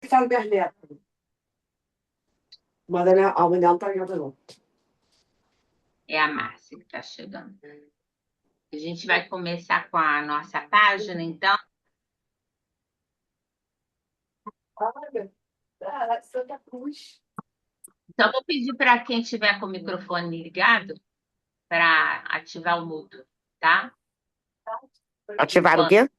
Fala minhas netas. Mas a mãe dela não tá ligada, não. É a Márcia que está chegando. A gente vai começar com a nossa página, então. Olha, Santa Cruz. Então, vou pedir para quem tiver com o microfone ligado para ativar o mudo, tá? Ativar o Enquanto quê?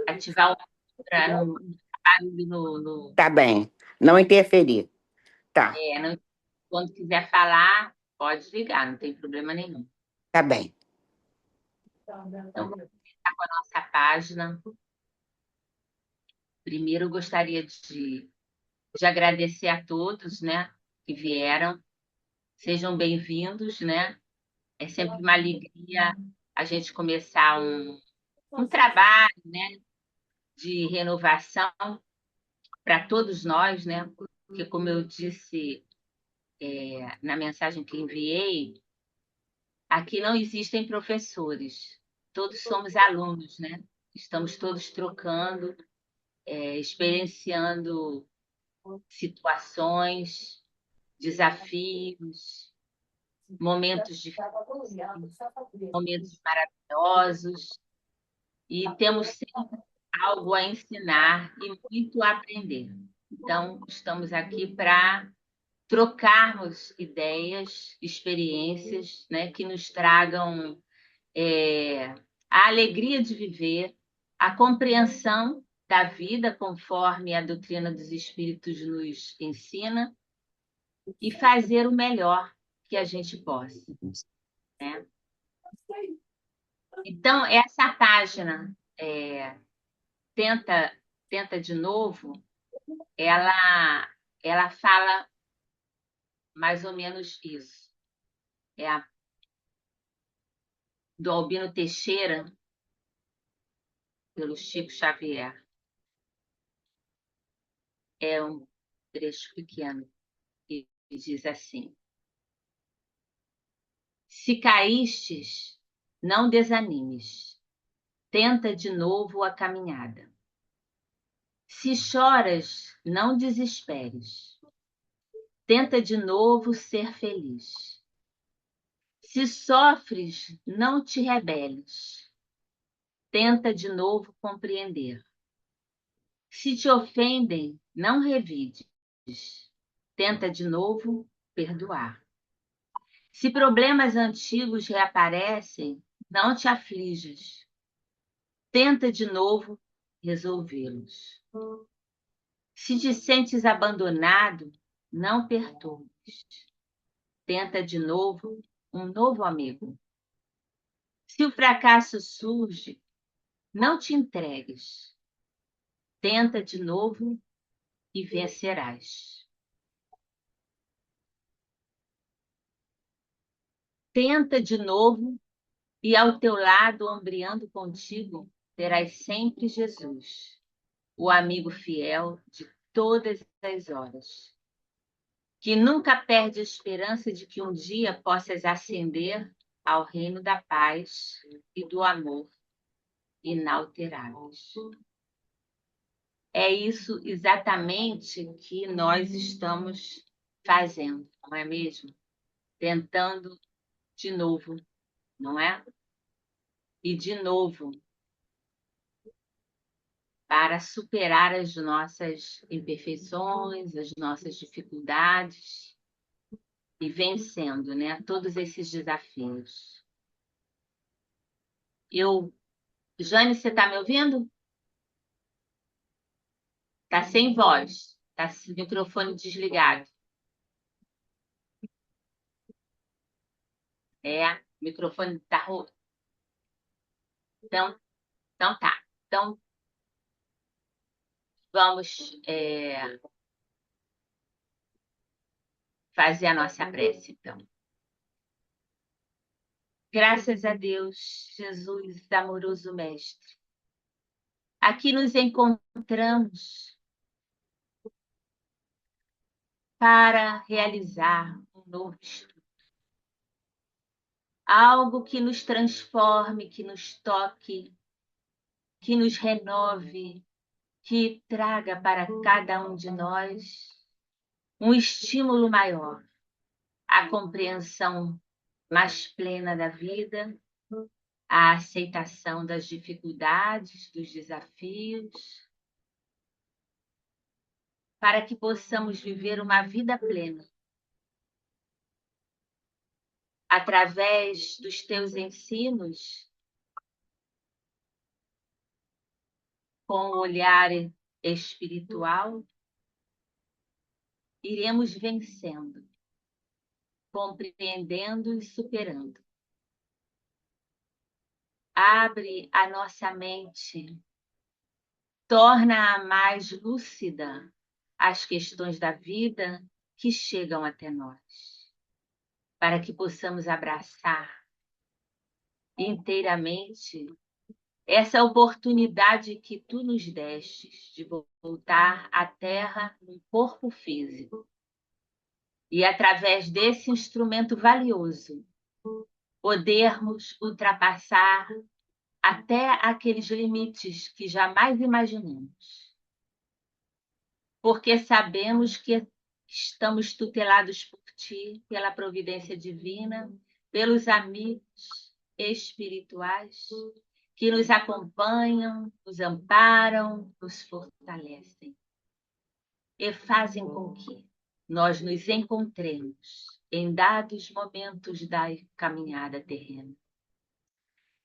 ativar o mudo para não barulho Tá bem. Não interferir. Tá, quando quiser falar, pode ligar, não tem problema nenhum. tá bem. Então, vou começar com a nossa página. Primeiro, eu gostaria de agradecer a todos, né, que vieram. Sejam bem-vindos, né? É sempre uma alegria a gente começar um trabalho, né, de renovação para todos nós, né? Porque, como eu disse, na mensagem que enviei, aqui não existem professores, todos somos alunos, né? Estamos todos trocando, experienciando situações, desafios, momentos difíceis, momentos maravilhosos, e temos sempre algo a ensinar e muito a aprender. Então, estamos aqui para trocarmos ideias, experiências, né, que nos tragam é, a alegria de viver, a compreensão da vida conforme a doutrina dos Espíritos nos ensina e fazer o melhor que a gente possa, né? Então, essa página tenta tenta de novo, ela fala mais ou menos isso. É a do Albino Teixeira, pelo Chico Xavier. É um trecho pequeno que diz assim: se caístes, não desanimes, tenta de novo a caminhada. Se choras, não desesperes, tenta de novo ser feliz. Se sofres, não te rebeles, tenta de novo compreender. Se te ofendem, não revides, tenta de novo perdoar. Se problemas antigos reaparecem, não te aflijas, tenta de novo resolvê-los. Se te sentes abandonado, não perturbes, tenta de novo um novo amigo. Se o fracasso surge, não te entregues, tenta de novo e vencerás. Tenta de novo e ao teu lado, ombreando contigo, terás sempre Jesus, o amigo fiel de todas as horas, que nunca perde a esperança de que um dia possas ascender ao reino da paz e do amor inalteráveis. É isso exatamente que nós estamos fazendo, não é mesmo? Tentando de novo, não é? E de novo, para superar as nossas imperfeições, as nossas dificuldades e vencendo, né, todos esses desafios. Jane, você está me ouvindo? Está sem voz, está com o microfone desligado. O microfone está. Então tá. Então vamos fazer a nossa prece, então. Graças a Deus, Jesus, amoroso Mestre. Aqui nos encontramos para realizar um novo estudo. Algo que nos transforme, que nos toque, que nos renove, que traga para cada um de nós um estímulo maior, a compreensão mais plena da vida, a aceitação das dificuldades, dos desafios, para que possamos viver uma vida plena. Através dos teus ensinos, com o olhar espiritual, iremos vencendo, compreendendo e superando. Abre a nossa mente, torna-a mais lúcida às questões da vida que chegam até nós, para que possamos abraçar inteiramente essa oportunidade que tu nos destes de voltar à Terra num corpo físico. E através desse instrumento valioso, podermos ultrapassar até aqueles limites que jamais imaginamos. Porque sabemos que estamos tutelados por ti, pela providência divina, pelos amigos espirituais que nos acompanham, nos amparam, nos fortalecem e fazem com que nós nos encontremos em dados momentos da caminhada terrena.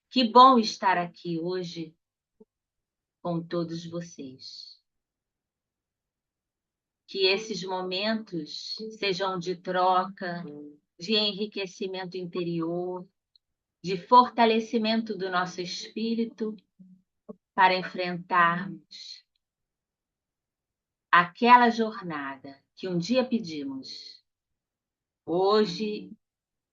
Que bom estar aqui hoje com todos vocês. Que esses momentos sejam de troca, de enriquecimento interior, de fortalecimento do nosso espírito para enfrentarmos aquela jornada que um dia pedimos, hoje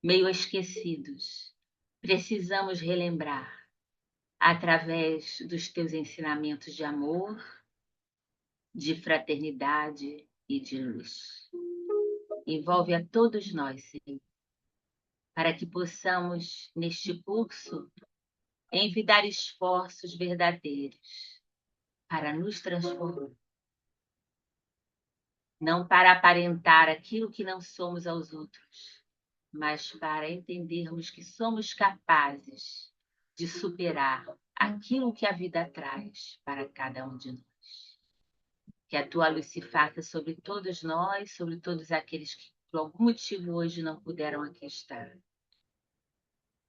meio esquecidos, precisamos relembrar através dos teus ensinamentos de amor, de fraternidade e de luz. Envolve a todos nós, Senhor, para que possamos, neste curso, envidar esforços verdadeiros para nos transformar. Não para aparentar aquilo que não somos aos outros, mas para entendermos que somos capazes de superar aquilo que a vida traz para cada um de nós. Que a tua luz se faça sobre todos nós, sobre todos aqueles que por algum motivo hoje não puderam aqui estar.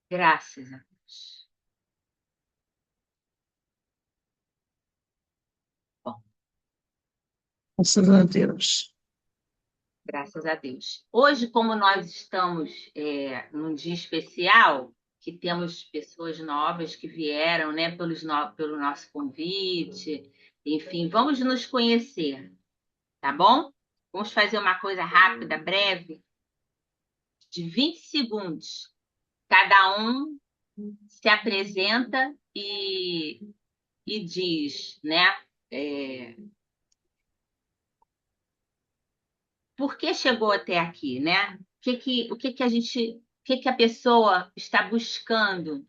Graças a Deus. Bom, Graças a Deus. graças a Deus. Hoje, como nós estamos num dia especial, que temos pessoas novas que vieram, né, pelo nosso convite, enfim, vamos nos conhecer, tá bom? Vamos fazer uma coisa rápida, breve, de 20 segundos. Cada um se apresenta e diz, né? Por que chegou até aqui, né? O que a pessoa está buscando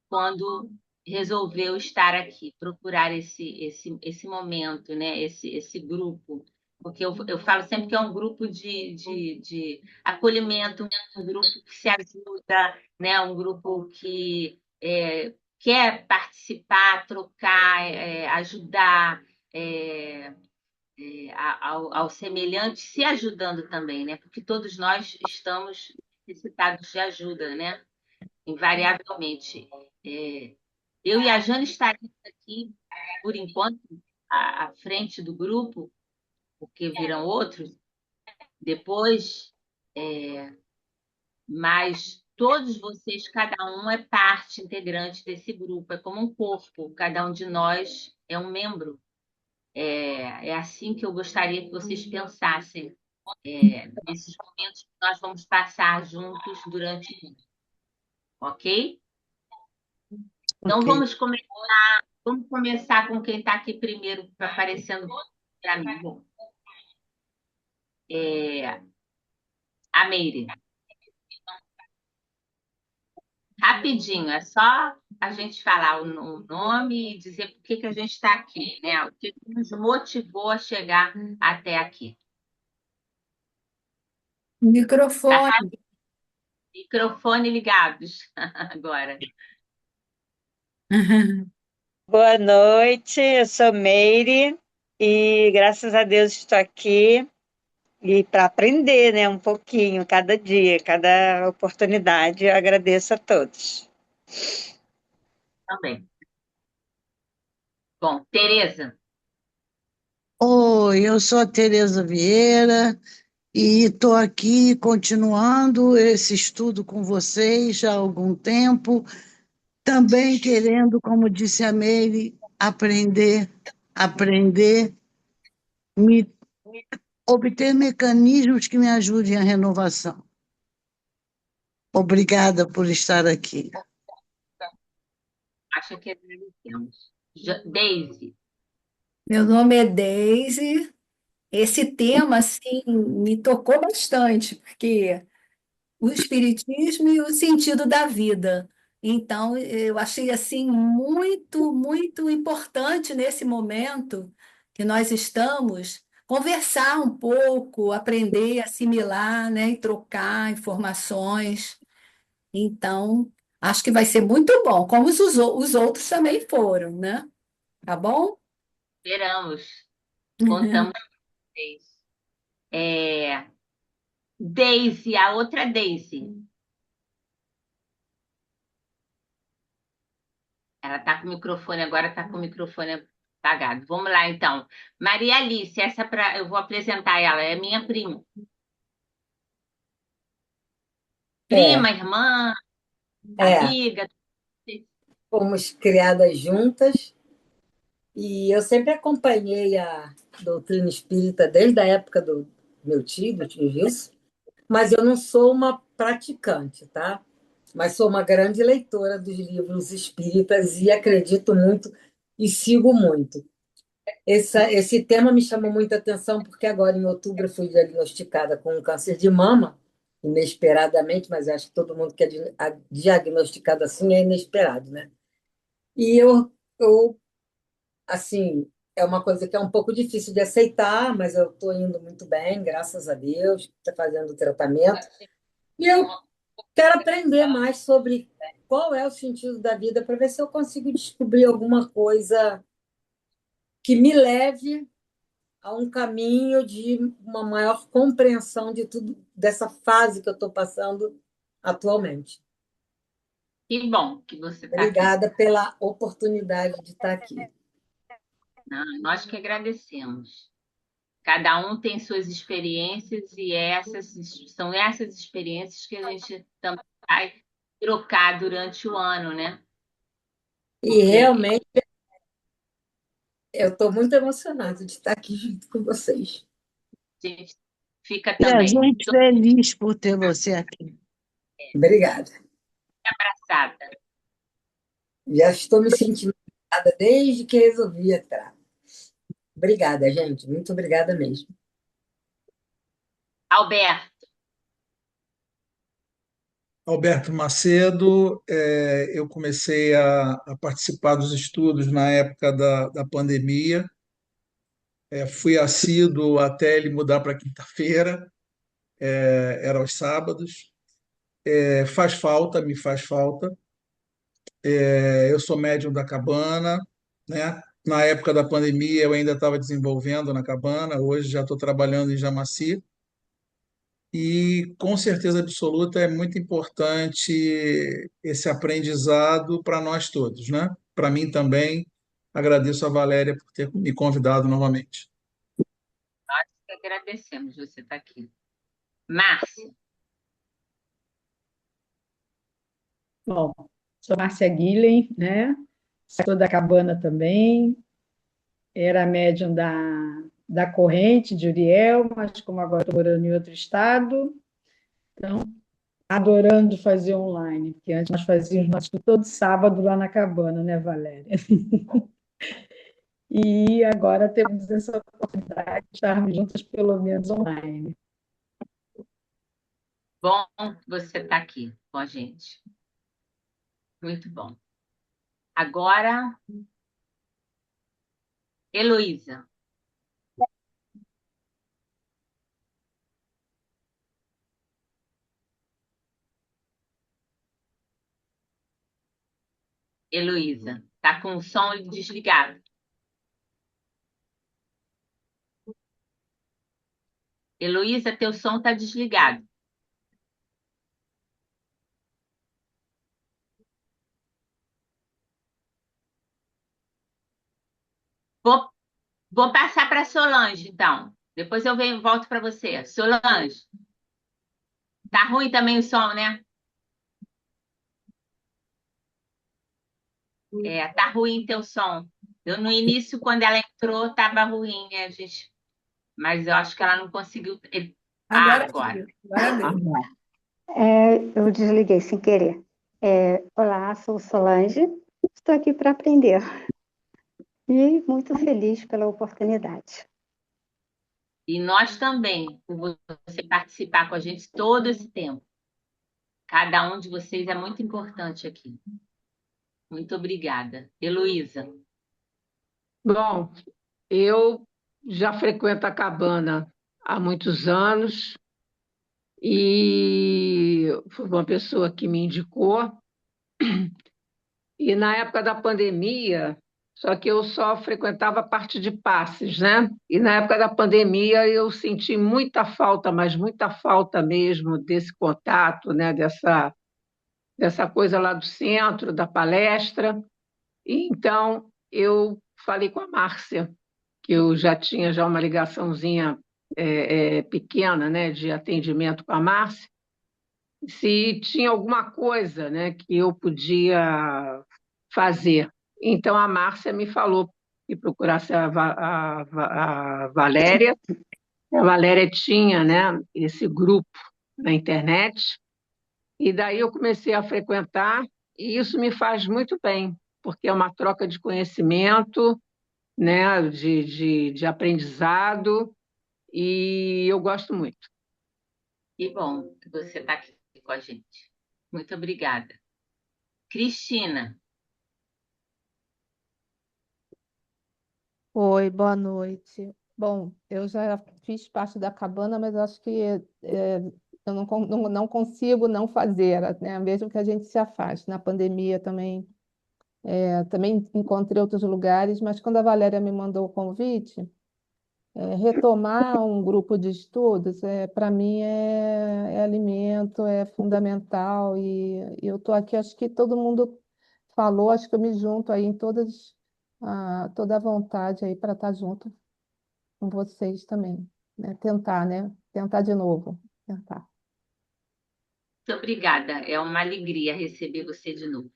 quando resolveu estar aqui, procurar esse momento, né? Esse grupo. Porque eu falo sempre que é um grupo de acolhimento, um grupo que se ajuda, né? Um grupo que quer participar, trocar, ajudar. Ao semelhante, se ajudando também, né? Porque todos nós estamos necessitados de ajuda, né? Invariavelmente. Eu e a Jane estaremos aqui, por enquanto, à frente do grupo, porque virão outros depois, mas todos vocês, cada um é parte integrante desse grupo, é como um corpo, cada um de nós é um membro. É assim que eu gostaria que vocês pensassem nesses momentos que nós vamos passar juntos durante o ano, ok? Então Ok. vamos começar com quem está aqui primeiro, aparecendo para mim. Bom, a Meire. Rapidinho, é só a gente falar o nome e dizer por que que a gente está aqui, né? O que que nos motivou a chegar até aqui. Tá com Microfone. o microfone ligados agora. Boa noite, eu sou Meire e graças a Deus estou aqui e para aprender, né, um pouquinho cada dia, cada oportunidade. Eu agradeço a todos. Também. Bom, Tereza, Oi, eu sou a Tereza Vieira e estou aqui continuando esse estudo com vocês já há algum tempo, também querendo, como disse a Meire, aprender, me, obter mecanismos que me ajudem à renovação. Obrigada por estar aqui. acho que agradecemos. Daisy, Meu nome é Deise. Esse tema, assim, me tocou bastante, porque o espiritismo e o sentido da vida. Então, eu achei, assim, muito, muito importante nesse momento que nós estamos, conversar um pouco, aprender, assimilar, né, e trocar informações. Então, acho que vai ser muito bom, como os outros também foram, né? Tá bom? esperamos. Contamos com vocês. É, Daisy, a outra Daisy. Ela está com o microfone, agora está com o microfone apagado. Vamos lá, então. Maria Alice, eu vou apresentar ela, é minha prima. É, Prima, irmã, é, amiga. fomos criadas juntas e eu sempre acompanhei a doutrina espírita desde a época do meu tio, do tio Gilson, mas eu não sou uma praticante, tá? Mas sou uma grande leitora dos livros espíritas e acredito muito e sigo muito. Esse tema me chamou muita atenção porque agora, em outubro, eu fui diagnosticada com um câncer de mama, inesperadamente, mas acho que todo mundo que é diagnosticado assim é inesperado, né? E eu, assim, é uma coisa que é um pouco difícil de aceitar, mas eu estou indo muito bem, graças a Deus, estou fazendo o tratamento. E eu quero aprender mais sobre qual é o sentido da vida, para ver se eu consigo descobrir alguma coisa que me leve a um caminho de uma maior compreensão de tudo, dessa fase que eu estou passando atualmente. Que bom que você está aqui. Obrigada pela oportunidade de estar aqui. Nós que agradecemos. Cada um tem suas experiências e são essas experiências que a gente também vai trocar durante o ano, né? E Porque realmente eu estou muito emocionada de estar aqui junto com vocês. a gente fica E a também gente feliz por ter você aqui. Obrigada. abraçada. Já estou me sentindo obrigada desde que resolvi entrar. Obrigada, gente. Muito obrigada mesmo. Alberto, Alberto Macedo, eu comecei a participar dos estudos na época da pandemia. Fui assíduo até ele mudar para quinta-feira, era aos sábados. Faz falta, me faz falta. Eu sou médium da Cabana, né? Na época da pandemia eu ainda estava desenvolvendo na Cabana, hoje já estou trabalhando em Jamaci. E com certeza absoluta é muito importante esse aprendizado para nós todos, né? Para mim também. Agradeço a Valéria por ter me convidado novamente. nós que agradecemos você estar aqui. Márcia, Bom, sou Márcia Guilhem, né? Sou da Cabana também, era médium da Corrente de Uriel, mas como agora estou morando em outro estado, então adorando fazer online, porque antes nós fazíamos nosso estudo todo sábado lá na Cabana, né, Valéria? E agora temos essa oportunidade de estarmos juntas, pelo menos online. bom que você está aqui com a gente. Muito bom. Agora, Heloísa. Heloísa, tá com o som desligado. Heloísa, teu som está desligado. Vou passar para Solange, então. Depois eu venho, volto para você. Solange, tá ruim também o som, né? Tá ruim teu som. No início, quando ela entrou, estava ruim, gente. Mas eu acho que ela não conseguiu. Agora Agora. sim, agora deu. Eu desliguei sem querer. Olá, sou Solange, estou aqui para aprender e muito feliz pela oportunidade. E nós também, por você participar com a gente todo esse tempo. Cada um de vocês é muito importante aqui. Muito obrigada. Heloísa. Bom, eu já frequento a cabana há muitos anos e foi uma pessoa que me indicou. E na época da pandemia, só que eu só frequentava a parte de passes, né? E na época da pandemia eu senti muita falta, mas muita falta mesmo desse contato, né? Dessa coisa lá do centro, da palestra. E então eu falei com a Márcia, que eu já tinha já uma ligaçãozinha pequena, né, de atendimento com a Márcia, se tinha alguma coisa, né, que eu podia fazer. Então a Márcia me falou que procurasse a Valéria. A Valéria tinha, né, esse grupo na internet, e daí eu comecei a frequentar, e isso me faz muito bem, porque é uma troca de conhecimento, né, de aprendizado, e eu gosto muito. Que bom que você está aqui com a gente. Muito obrigada. Cristina. Oi, boa noite. Bom, eu já fiz parte da cabana, mas eu acho que eu não consigo não fazer, né? Mesmo que a gente se afaste. Na pandemia também, também encontrei outros lugares, mas quando a Valéria me mandou o convite, retomar um grupo de estudos, para mim é alimento, é fundamental, e eu estou aqui, acho que todo mundo falou, acho que eu me junto aí em toda a vontade aí para estar junto com vocês também, né? Tentar, né? Tentar de novo, tentar. Muito obrigada. É uma alegria receber você de novo.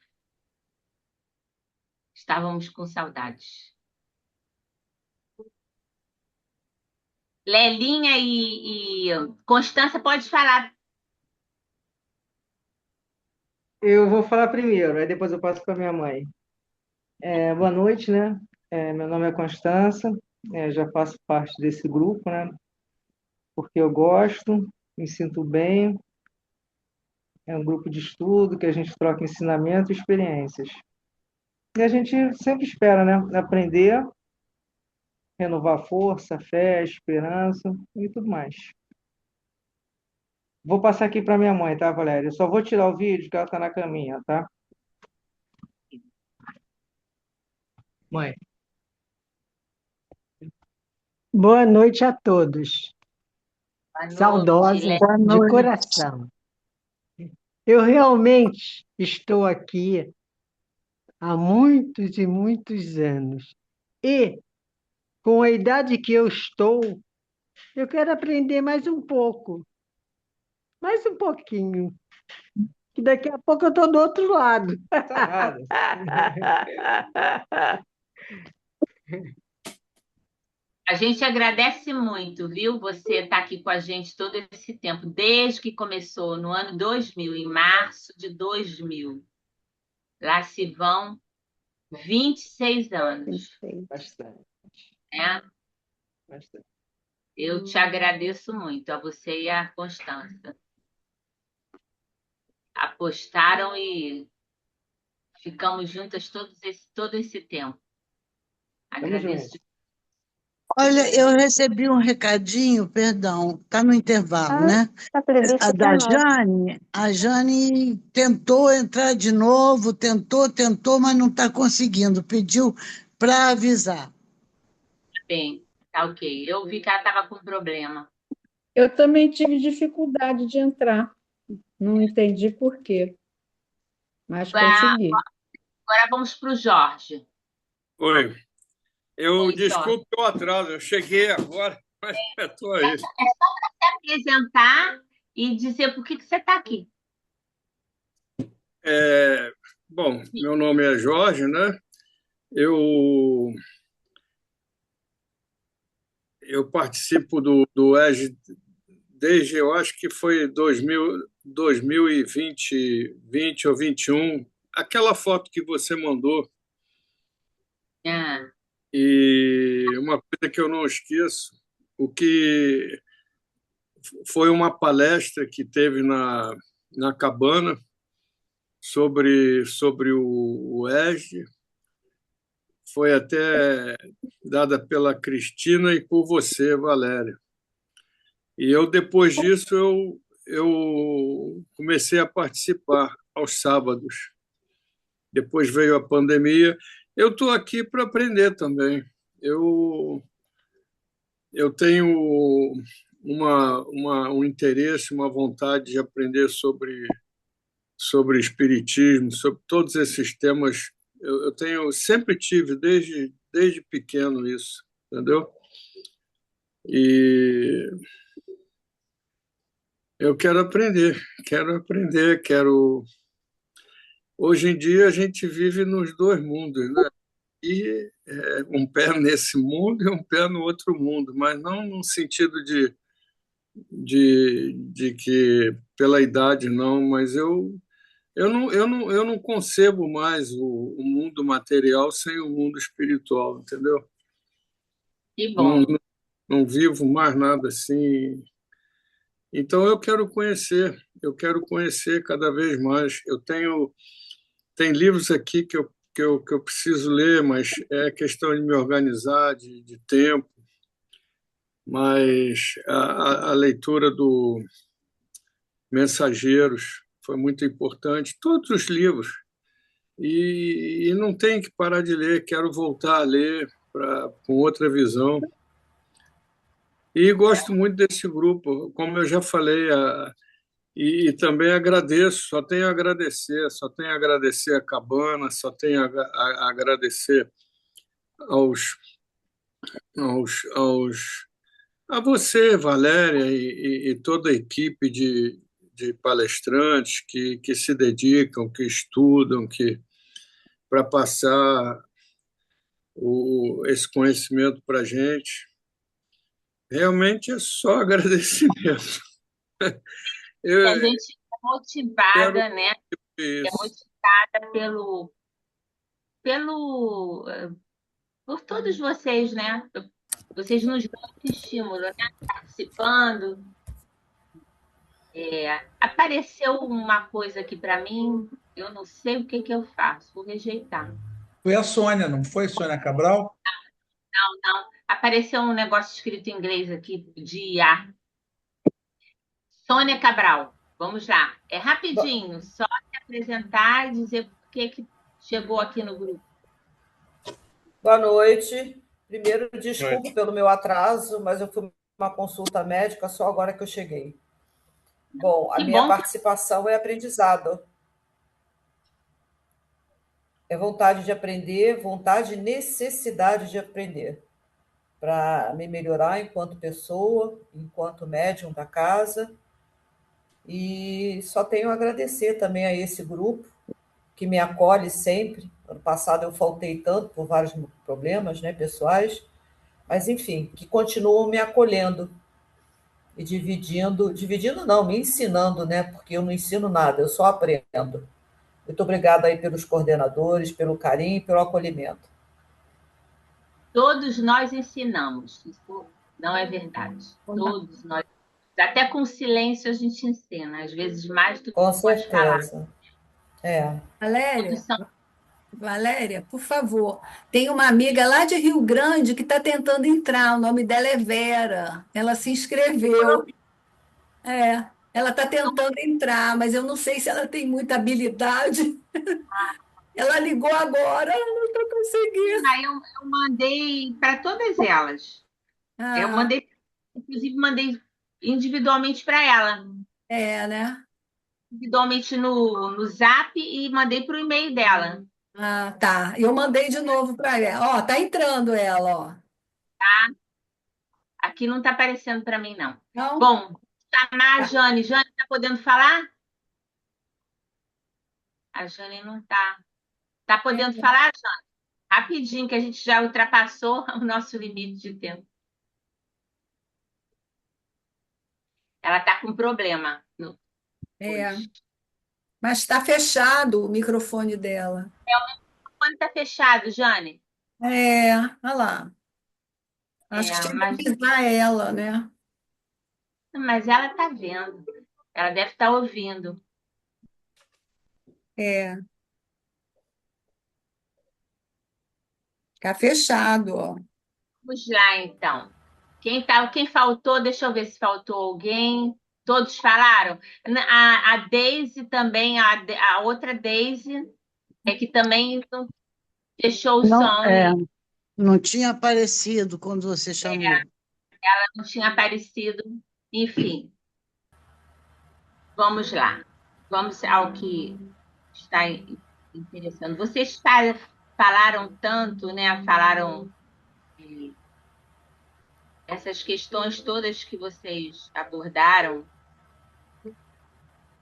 Estávamos com saudades. Lelinha e Constância, pode falar. Eu vou falar primeiro, aí depois eu passo para minha mãe. Boa noite, né? Meu nome é Constança, já faço parte desse grupo, né? Porque eu gosto, me sinto bem. É um grupo de estudo que a gente troca ensinamento e experiências. E a gente sempre espera, né? Aprender, renovar força, fé, esperança e tudo mais. Vou passar aqui para minha mãe, tá, Valéria? Eu só vou tirar o vídeo que ela está na caminha, tá? Mãe. Boa noite a todos. Boa noite, Saudosa Boa de noite. coração. Eu realmente estou aqui há muitos e muitos anos. E, com a idade que eu estou, eu quero aprender mais um pouco. Mais um pouquinho. Que daqui a pouco eu estou do outro lado. Tá nada. A gente agradece muito, viu? Você estar aqui com a gente todo esse tempo, desde que começou no ano 2000, em março de 2000. Lá se vão 26 anos. Bastante. Né? Bastante. Eu te agradeço muito, a você e a Constança. Apostaram e ficamos juntas todo esse tempo. Tamo Agradeço. junto. Olha, eu recebi um recadinho, perdão, está no intervalo, né? Está previsto A para da 9. Jane, a Jane tentou entrar de novo, tentou, mas não está conseguindo. Pediu para avisar. Bem, tá ok. Eu vi que ela estava com problema. Eu também tive dificuldade de entrar. Não entendi por quê, mas Agora consegui. vamos para o Jorge. Oi, eu Oi, Jorge. desculpe o atraso, eu cheguei agora, mas estou aí. É só para se apresentar e dizer por que você está aqui. Bom, meu nome é Jorge, né? Eu participo do EG desde, eu acho que foi 2020, 20 ou 21, aquela foto que você mandou. Ah, E uma coisa que eu não esqueço, o que foi uma palestra que teve na Cabana sobre o ESG, foi até dada pela Cristina e por você, Valéria. E eu, depois disso, eu comecei a participar aos sábados. Depois veio a pandemia. Eu estou aqui para aprender também. Eu tenho um interesse, uma vontade de aprender sobre espiritismo, sobre todos esses temas. Sempre tive, desde pequeno, isso, entendeu? E eu quero aprender. Hoje em dia a gente vive nos dois mundos, né? E um pé nesse mundo e um pé no outro mundo, mas não no sentido de que pela idade não, mas eu não concebo mais o mundo material sem o mundo espiritual, entendeu? que bom. Não vivo mais nada assim. Então eu quero conhecer cada vez mais. Tem livros aqui que eu preciso ler, mas é questão de me organizar, de tempo. Mas a leitura do Mensageiros foi muito importante, todos os livros. E não tem que parar de ler, quero voltar a ler com outra visão. E gosto muito desse grupo, como eu já falei, e também agradeço, só tenho a agradecer a Cabana, só tenho a agradecer aos, a você, Valéria, e toda a equipe de palestrantes que se dedicam, que estudam, para passar esse conhecimento para a gente. Realmente é só agradecimento. A gente é motivada, né? É motivada por todos vocês, né? Vocês nos dão esse estímulo, né? Participando. Apareceu uma coisa aqui para mim, eu não sei o que eu faço, vou rejeitar. Foi a Sônia, não foi, Sônia Cabral? Não. Apareceu um negócio escrito em inglês aqui, de IA. Sônia Cabral, vamos lá. É rapidinho, só se apresentar e dizer por que chegou aqui no grupo. Boa noite. Primeiro, desculpe pelo meu atraso, mas eu fui uma consulta médica só agora que eu cheguei. Bom, a minha participação é aprendizado. É vontade de aprender, vontade e necessidade de aprender, para me melhorar enquanto pessoa, enquanto médium da casa. E só tenho a agradecer também a esse grupo, que me acolhe sempre. Ano passado eu faltei tanto por vários problemas, né, pessoais, mas, enfim, que continuam me acolhendo e dividindo não, me ensinando, né, porque eu não ensino nada, eu só aprendo. Muito obrigada aí pelos coordenadores, pelo carinho e pelo acolhimento. Todos nós ensinamos, isso não é verdade. Todos nós. Até com silêncio a gente ensina, às vezes mais do que com pode falar. certeza. Valéria, Valéria, por favor. Tem uma amiga lá de Rio Grande que está tentando entrar. O nome dela é Vera. Ela se inscreveu. Ela está tentando entrar, mas eu não sei se ela tem muita habilidade. Ela ligou agora, ela não está conseguindo. Aí eu mandei para todas elas. Eu Ah, mandei, inclusive, mandei individualmente para ela. né? Individualmente no Zap e mandei para o e-mail dela. Ah, tá. Eu mandei de novo para ela. Ó, tá entrando ela, ó. Aqui não está aparecendo para mim, não. Não? Bom, chamar a Jane. Jane, está podendo falar? A Jane não está. Está podendo falar, Jane? Rapidinho, que a gente já ultrapassou o nosso limite de tempo. Ela está com problema. Mas está fechado o microfone dela. Quando está fechado, Jane? Olha lá. Acho que tinha que avisar ela, né? Mas ela está vendo. Ela deve estar ouvindo. Ficar fechado, ó. Vamos lá, então. Quem faltou? Deixa eu ver se faltou alguém. Todos falaram? A Daisy também, a outra Daisy, é que também não fechou o Não, som. não tinha aparecido quando você chamou. Ela não tinha aparecido. Enfim, vamos lá. Vamos ao que está interessando. Vocês falaram tanto, né? Falaram essas questões todas que vocês abordaram.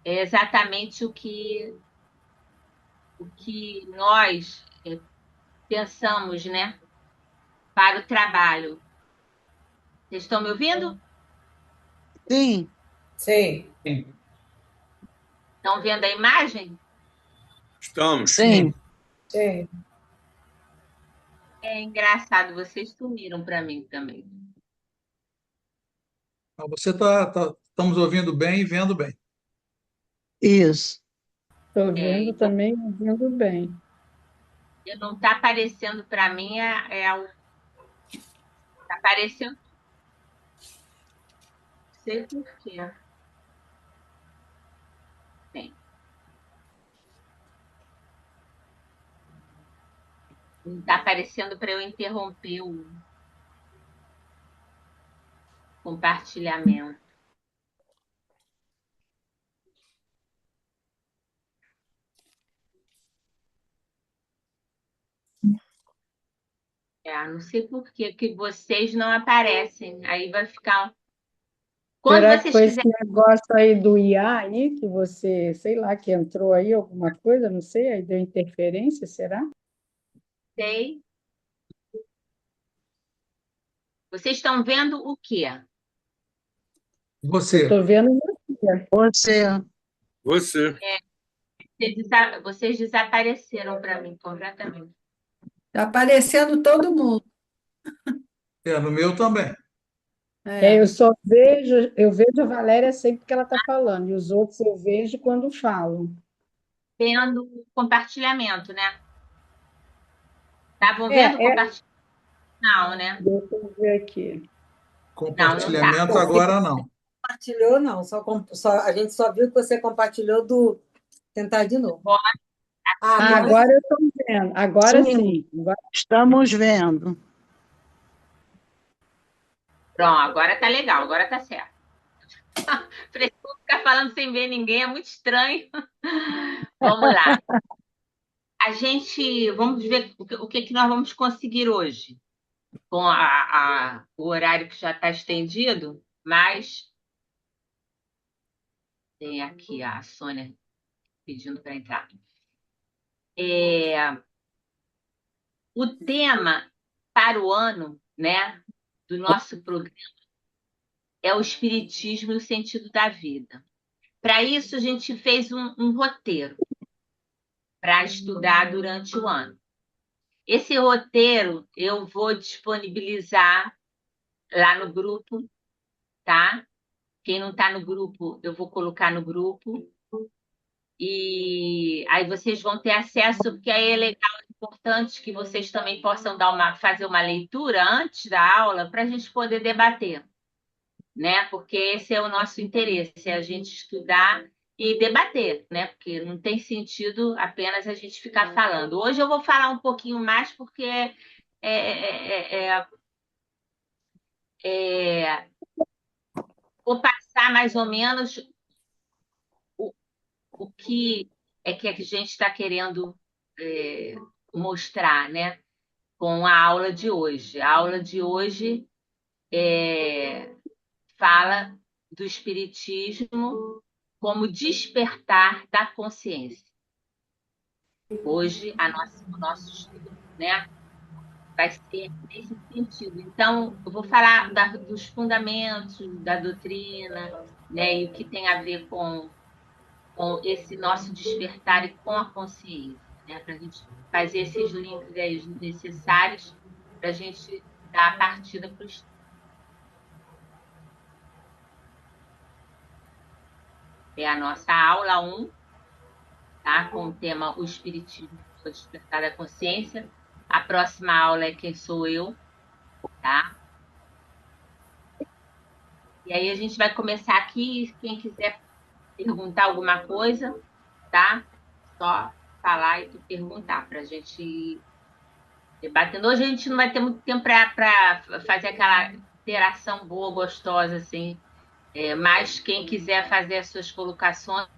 É exatamente o que nós pensamos, né? Para o trabalho. Vocês estão me ouvindo? Sim. Sim. Estão vendo a imagem? Estamos. Sim. Sim. É engraçado, vocês sumiram para mim também. Você estamos ouvindo bem e vendo bem. Isso. Estou vendo também, ouvindo bem. Não está aparecendo para mim, está aparecendo. Não sei por quê. Bem. Não está aparecendo para eu interromper o compartilhamento. Não sei por que vocês não aparecem. Aí vai ficar. Quando Será que vocês foi quiserem. esse negócio aí do IA aí, que você, sei lá, que entrou aí, alguma coisa, não sei, aí deu interferência, será? Sei. Vocês estão vendo o quê? Você. Estou vendo você. Você. Vocês desapareceram para mim completamente. Está aparecendo todo mundo. No meu também. Eu vejo a Valéria sempre que ela está falando, e os outros eu vejo quando falam. Vendo o compartilhamento, né? Estavam vendo o compartilhamento? Não, né? Deixa eu ver aqui. Compartilhamento Não, agora não. Compartilhou, não. A gente só viu que você compartilhou do tentar de novo. Agora eu estou vendo. Agora sim. Agora... Estamos vendo. Pronto, agora tá legal, agora tá certo. Preciso ficar falando sem ver ninguém, é muito estranho. Vamos lá. Vamos ver o que nós vamos conseguir hoje, com o horário que já está estendido, mas tem aqui a Sônia pedindo para entrar. O tema para o ano, né, do nosso programa é o Espiritismo e o sentido da vida. Para isso, a gente fez um roteiro para estudar durante o ano. Esse roteiro eu vou disponibilizar lá no grupo, tá? Quem não está no grupo, eu vou colocar no grupo. E aí vocês vão ter acesso, porque aí é legal importante que vocês também possam fazer uma leitura antes da aula para a gente poder debater, né? Porque esse é o nosso interesse, é a gente estudar e debater, né? Porque não tem sentido apenas a gente ficar falando. Hoje eu vou falar um pouquinho mais porque vou passar mais ou menos o que é que a gente está querendo mostrar, né? Com a aula de hoje. A aula de hoje fala do Espiritismo como despertar da consciência. Hoje, o nosso estudo, né, vai ser nesse sentido. Então, eu vou falar dos fundamentos da doutrina, né, e o que tem a ver com esse nosso despertar e com a consciência, né, para a gente fazer esses links aí necessários para a gente dar a partida para o estudo. É a nossa aula 1, tá? Com o tema O Espiritismo, o Despertar da Consciência. A próxima aula é Quem Sou Eu, tá? E aí a gente vai começar aqui, quem quiser perguntar alguma coisa, tá? Só falar e tu perguntar para a gente ir debatendo. Hoje a gente não vai ter muito tempo para fazer aquela interação boa, gostosa, assim. Mas quem quiser fazer as suas colocações,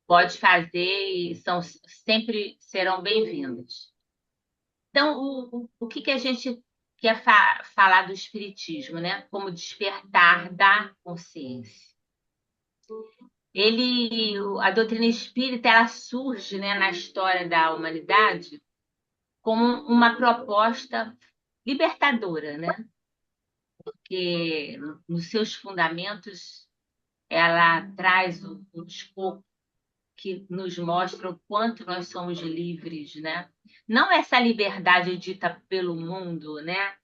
pode fazer e sempre serão bem-vindas. Então, o que a gente quer falar do Espiritismo, né? Como despertar da consciência. A doutrina espírita, ela surge, né, na história da humanidade como uma proposta libertadora, né? Porque nos seus fundamentos ela traz um escopo que nos mostra o quanto nós somos livres, né? Não essa liberdade dita pelo mundo, né?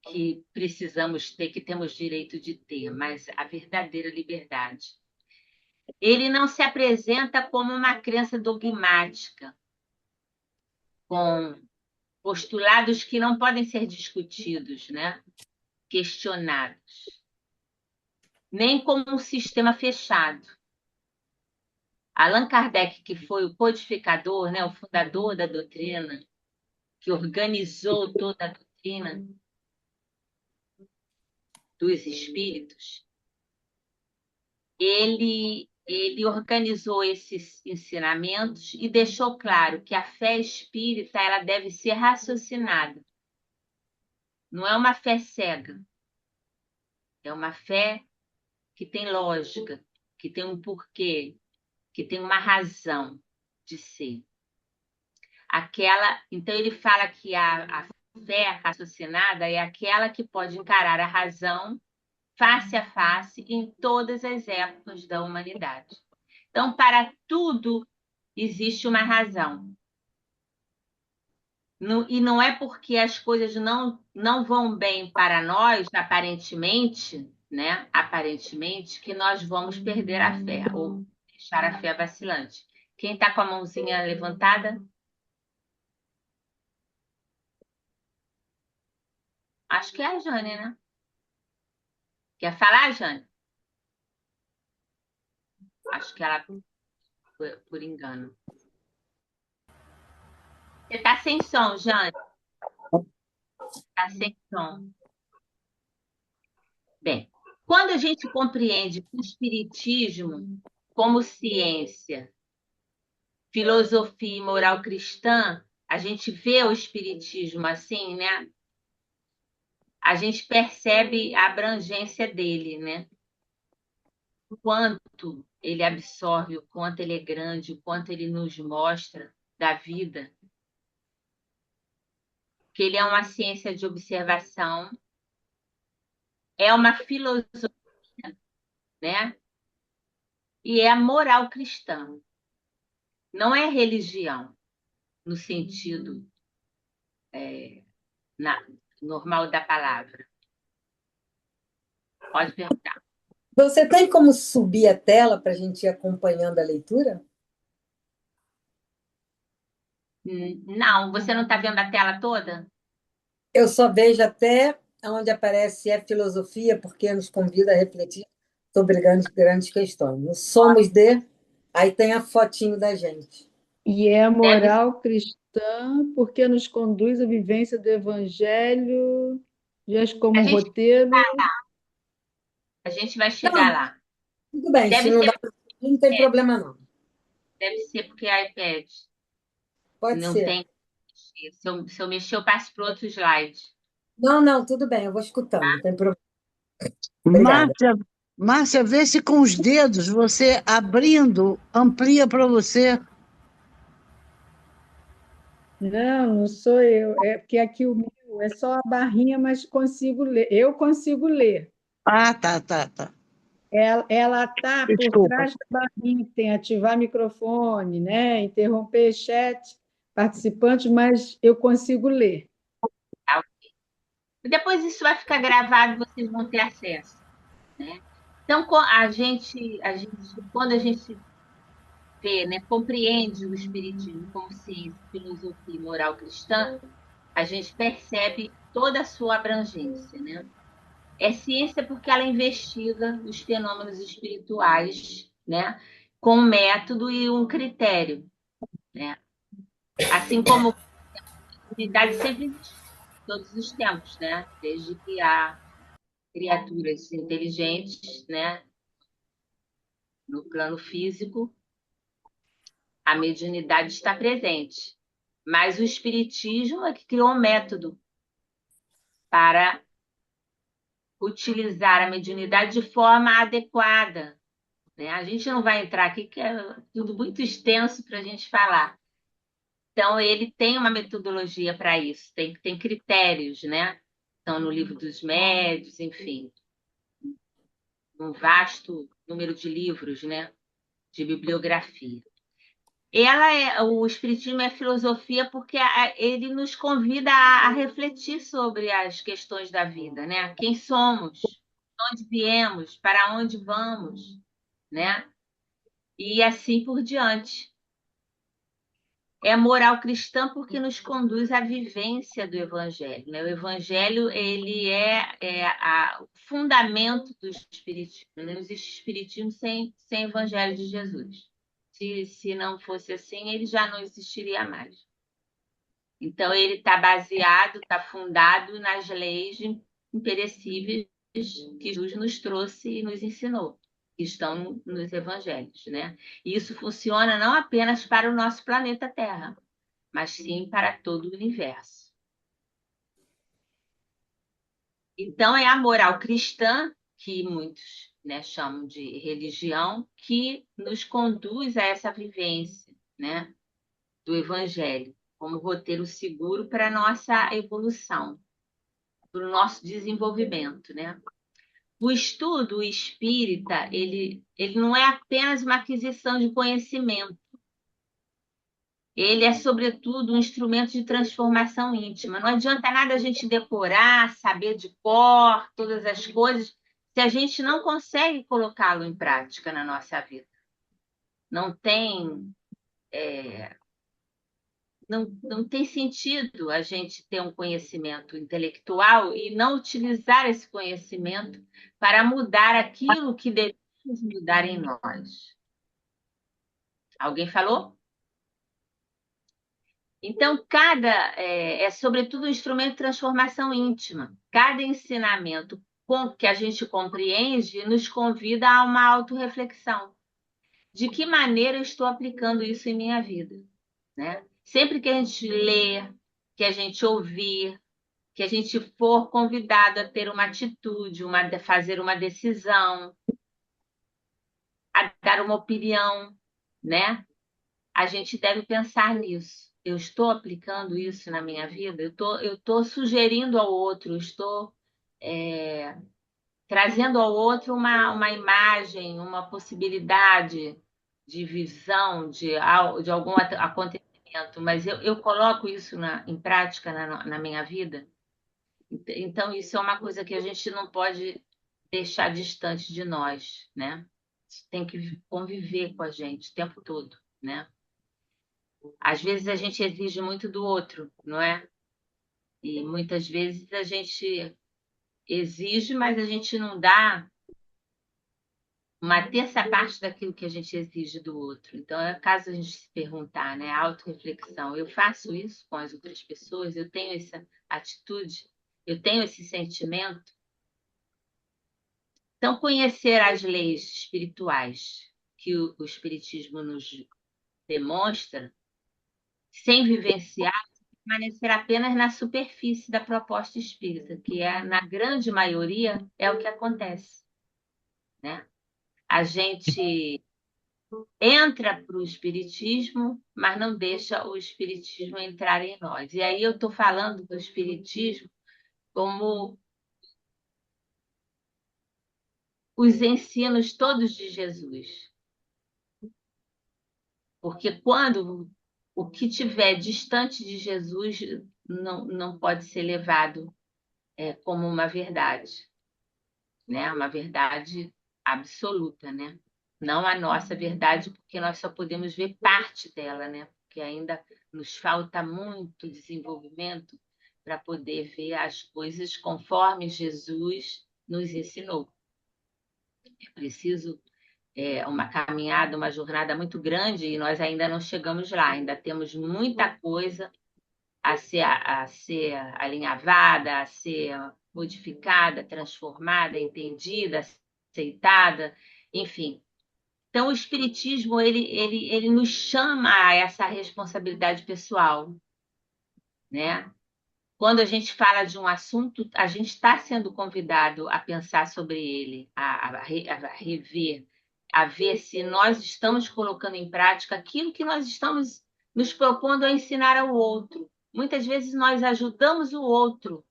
Que precisamos ter, que temos direito de ter, mas a verdadeira liberdade. Ele não se apresenta como uma crença dogmática, com postulados que não podem ser discutidos, né? Questionados, nem como um sistema fechado. Allan Kardec, que foi o codificador, né, o fundador da doutrina, que organizou toda a doutrina dos espíritos, ele organizou esses ensinamentos e deixou claro que a fé espírita ela deve ser raciocinada. Não é uma fé cega. É uma fé que tem lógica, que tem um porquê, que tem uma razão de ser. Então ele fala que a fé raciocinada é aquela que pode encarar a razão face a face em todas as épocas da humanidade. Então, para tudo existe uma razão. E não é porque as coisas não vão bem para nós, aparentemente, né? Aparentemente, que nós vamos perder a fé ou deixar a fé vacilante. Quem está com a mãozinha levantada? Acho que é a Jane, né? Quer falar, Jane? Acho que ela por engano. Você está sem som, Jane? Está sem som. Bem, quando a gente compreende o Espiritismo como ciência, filosofia e moral cristã, a gente vê o Espiritismo assim, né? A gente percebe a abrangência dele, né? O quanto ele absorve, o quanto ele é grande, o quanto ele nos mostra da vida. Que ele é uma ciência de observação, é uma filosofia, né? E é a moral cristã. Não é religião, no sentido normal da palavra. Pode perguntar. Você tem como subir a tela para a gente ir acompanhando a leitura? Não, você não está vendo a tela toda? Eu só vejo até onde aparece a filosofia, porque nos convida a refletir sobre grandes questões. No Somos de, aí tem a fotinho da gente. E é a Deve moral cristã, porque nos conduz à vivência do Evangelho, dias como A um gente, roteiro. a gente vai Não, chegar lá. tudo bem, se Deve não ser, dá para não tem problema, não. deve ser porque é iPad. Pode Não ser. tem. Se eu mexer, eu passo para outro slide. Não, tudo bem, eu vou escutando, não tem problema. Obrigada. Márcia, vê se com os dedos você abrindo amplia para você. Não sou eu. É porque aqui o meu é só a barrinha, mas consigo ler. Eu consigo ler. Ah, tá. Ela está por Desculpa. trás da barrinha, que tem ativar microfone, né? Interromper chat, participantes, mas eu consigo ler. Tá? Depois isso vai ficar gravado, vocês vão ter acesso, né? Então, quando a gente vê, né, compreende o Espiritismo como ciência, filosofia e moral cristã, a gente percebe toda a sua abrangência, né? É ciência porque ela investiga os fenômenos espirituais, né, com um método e um critério, né? Assim como a unidade sempre existiu, em todos os tempos, né? Desde que há criaturas inteligentes, né, no plano físico, a mediunidade está presente. Mas o espiritismo é que criou um método para utilizar a mediunidade de forma adequada, né? A gente não vai entrar aqui, que é tudo muito extenso para a gente falar. Então, ele tem uma metodologia para isso, tem critérios, né? Estão no livro dos médios, enfim, um vasto número de livros, né? De bibliografia. O Espiritismo é filosofia porque ele nos convida a refletir sobre as questões da vida, né? Quem somos, de onde viemos, para onde vamos, né? E assim por diante. É moral cristã porque nos conduz à vivência do Evangelho, né? O Evangelho ele é o fundamento do Espiritismo. Não existe Espiritismo sem Evangelho de Jesus. Se não fosse assim, ele já não existiria mais. Então, ele está baseado, está fundado nas leis imperecíveis que Jesus nos trouxe e nos ensinou, que estão nos evangelhos, né? E isso funciona não apenas para o nosso planeta Terra, mas sim para todo o universo. Então, é a moral cristã, que muitos, né, chamam de religião, que nos conduz a essa vivência, né, do Evangelho, como roteiro seguro para a nossa evolução, para o nosso desenvolvimento, né? O estudo espírita, ele não é apenas uma aquisição de conhecimento, ele é, sobretudo, um instrumento de transformação íntima. Não adianta nada a gente decorar, saber de cor, todas as coisas, se a gente não consegue colocá-lo em prática na nossa vida. Não tem, não tem sentido a gente ter um conhecimento intelectual e não utilizar esse conhecimento para mudar aquilo que devemos mudar em nós. Alguém falou? Então, é sobretudo um instrumento de transformação íntima. Cada ensinamento que a gente compreende nos convida a uma autorreflexão. De que maneira eu estou aplicando isso em minha vida, né? Sempre que a gente lê, que a gente ouvir, que a gente for convidado a ter uma atitude, fazer uma decisão, a dar uma opinião, né? A gente deve pensar nisso. Eu estou aplicando isso na minha vida? Eu estou sugerindo ao outro, estou trazendo ao outro uma imagem, uma possibilidade de visão de algum acontecimento, mas eu coloco isso em prática na minha vida? Então, isso é uma coisa que a gente não pode deixar distante de nós, né? Isso tem que conviver com a gente o tempo todo, né? Às vezes a gente exige muito do outro, não é? E muitas vezes a gente exige, mas a gente não dá uma terça parte daquilo que a gente exige do outro. Então, é caso a gente se perguntar, né? Autorreflexão. Eu faço isso com as outras pessoas? Eu tenho essa atitude? Eu tenho esse sentimento? Então, conhecer as leis espirituais que o Espiritismo nos demonstra, sem vivenciar, permanecer apenas na superfície da proposta espírita, que é, na grande maioria, é o que acontece, né? A gente entra para o espiritismo, mas não deixa o espiritismo entrar em nós. E aí eu estou falando do espiritismo como os ensinos todos de Jesus. Porque quando o que tiver distante de Jesus não pode ser levado como uma verdade, né? Uma verdade absoluta, né? Não a nossa verdade, porque nós só podemos ver parte dela, né? Porque ainda nos falta muito desenvolvimento para poder ver as coisas conforme Jesus nos ensinou. É preciso uma caminhada, uma jornada muito grande e nós ainda não chegamos lá, ainda temos muita coisa a ser alinhavada, a ser modificada, transformada, entendida, aceitada, enfim. Então, o Espiritismo ele nos chama a essa responsabilidade pessoal, né? Quando a gente fala de um assunto, a gente está sendo convidado a pensar sobre ele, a rever, a ver se nós estamos colocando em prática aquilo que nós estamos nos propondo a ensinar ao outro. Muitas vezes nós ajudamos o outro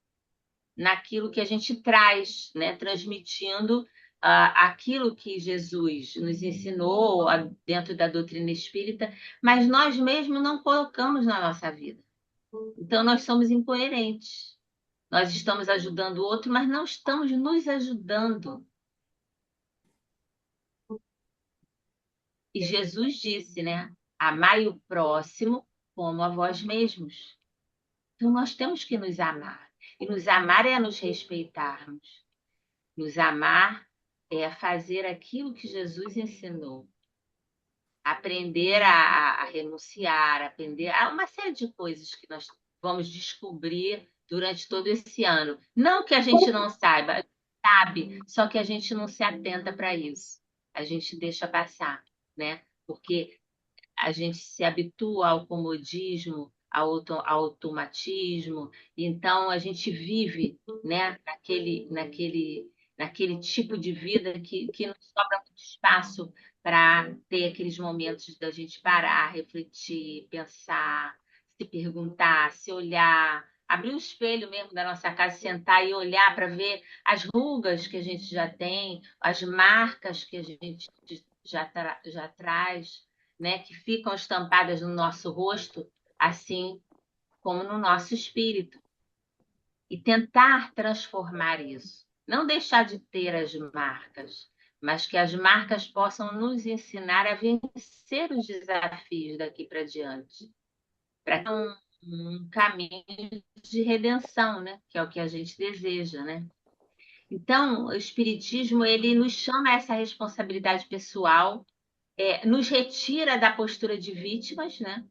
naquilo que a gente traz, né? Transmitindo aquilo que Jesus nos ensinou dentro da doutrina espírita, mas nós mesmos não colocamos na nossa vida. Então, nós somos incoerentes. Nós estamos ajudando o outro, mas não estamos nos ajudando. E Jesus disse, né? Amai o próximo como a vós mesmos. Então, nós temos que nos amar. E nos amar é nos respeitarmos. Nos amar é fazer aquilo que Jesus ensinou. Aprender a renunciar, aprender a uma série de coisas que nós vamos descobrir durante todo esse ano. Não que a gente não saiba, sabe, só que a gente não se atenta para isso. A gente deixa passar, né? Porque a gente se habitua ao comodismo, ao automatismo, então a gente vive, né, naquele tipo de vida que não sobra muito espaço para ter aqueles momentos da gente parar, refletir, pensar, se perguntar, se olhar, abrir o espelho mesmo da nossa casa, sentar e olhar para ver as rugas que a gente já tem, as marcas que a gente já traz, né, que ficam estampadas no nosso rosto, assim como no nosso espírito. E tentar transformar isso. Não deixar de ter as marcas, mas que as marcas possam nos ensinar a vencer os desafios daqui para diante. Para um caminho de redenção, né? Que é o que a gente deseja, né? Então, o Espiritismo ele nos chama a essa responsabilidade pessoal, nos retira da postura de vítimas, né?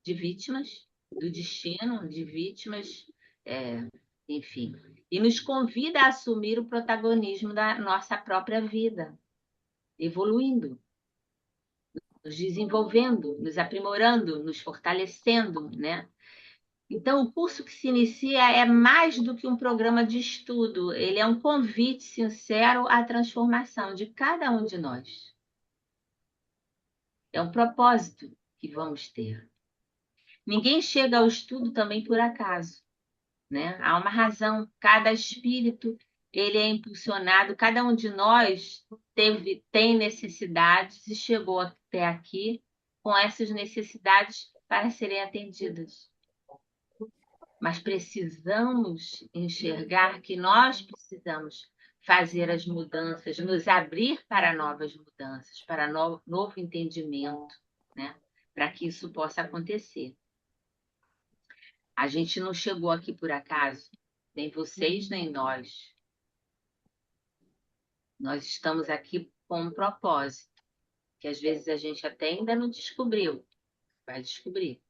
De vítimas do destino, de vítimas, enfim, e nos convida a assumir o protagonismo da nossa própria vida, evoluindo, nos desenvolvendo, nos aprimorando, nos fortalecendo, né? Então, o curso que se inicia é mais do que um programa de estudo, ele é um convite sincero à transformação de cada um de nós. É um propósito que vamos ter. Ninguém chega ao estudo também por acaso, né? Há uma razão, cada espírito ele é impulsionado, cada um de nós tem necessidades e chegou até aqui com essas necessidades para serem atendidas. Mas precisamos enxergar que nós precisamos fazer as mudanças, nos abrir para novas mudanças, para novo entendimento, né? para que isso possa acontecer. A gente não chegou aqui por acaso, nem vocês, nem nós. Nós estamos aqui com um propósito, que às vezes a gente até ainda não descobriu, vai descobrir.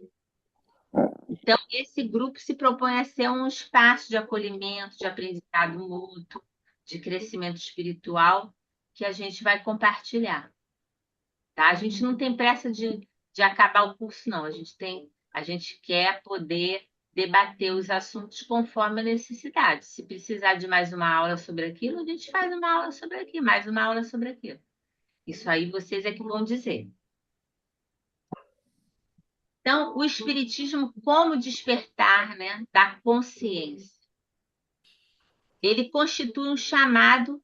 Então, esse grupo se propõe a ser um espaço de acolhimento, de aprendizado mútuo, de crescimento espiritual, que a gente vai compartilhar. Tá? A gente não tem pressa de acabar o curso, não. A gente quer poder debater os assuntos conforme a necessidade. Se precisar de mais uma aula sobre aquilo, a gente faz uma aula sobre aquilo, mais uma aula sobre aquilo. Isso aí vocês é que vão dizer. Então, o Espiritismo como despertar, né, da consciência. Ele constitui um chamado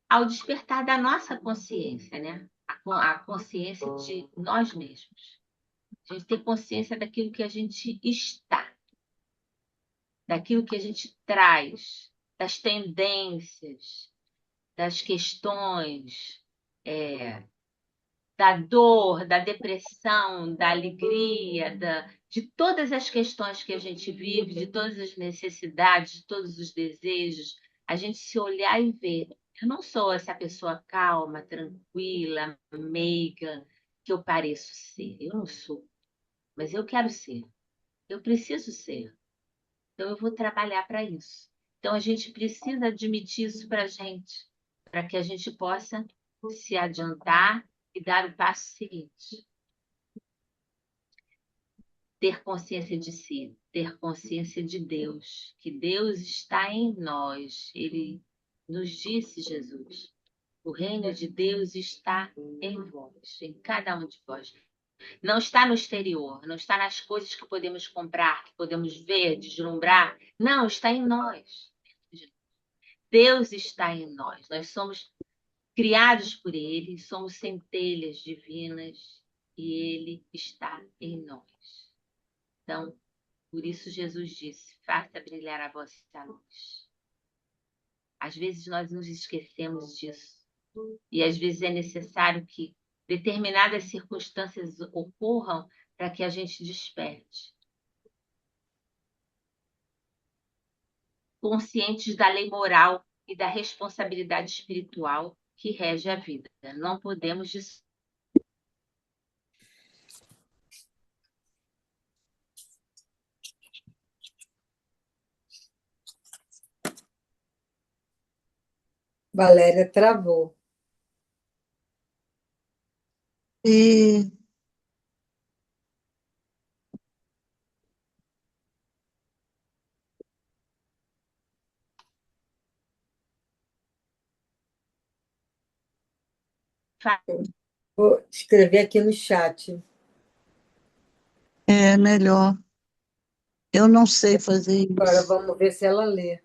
ao despertar da nossa consciência, né? A consciência de nós mesmos. A gente ter consciência daquilo que a gente está, daquilo que a gente traz, das tendências, das questões, da dor, da depressão, da alegria, de todas as questões que a gente vive, de todas as necessidades, de todos os desejos, a gente se olhar e ver. Eu não sou essa pessoa calma, tranquila, meiga, que eu pareço ser. Eu não sou. Mas eu quero ser. Eu preciso ser. Então eu vou trabalhar para isso. Então a gente precisa admitir isso para a gente, para que a gente possa se adiantar e dar o passo seguinte. Ter consciência de si, ter consciência de Deus, que Deus está em nós. Ele nos disse, Jesus, o reino de Deus está em vós, em cada um de vós. Não está no exterior, não está nas coisas que podemos comprar, que podemos ver, deslumbrar. Não, está em nós. Deus está em nós. Nós somos criados por Ele, somos centelhas divinas e Ele está em nós. Então, por isso Jesus disse, faça brilhar a vossa luz. Às vezes nós nos esquecemos disso. E às vezes é necessário que determinadas circunstâncias ocorram para que a gente desperte. Conscientes da lei moral e da responsabilidade espiritual que rege a vida. Não podemos Valéria travou. E Vou escrever aqui no chat. é melhor. Eu não sei fazer Agora isso. vamos ver se ela lê.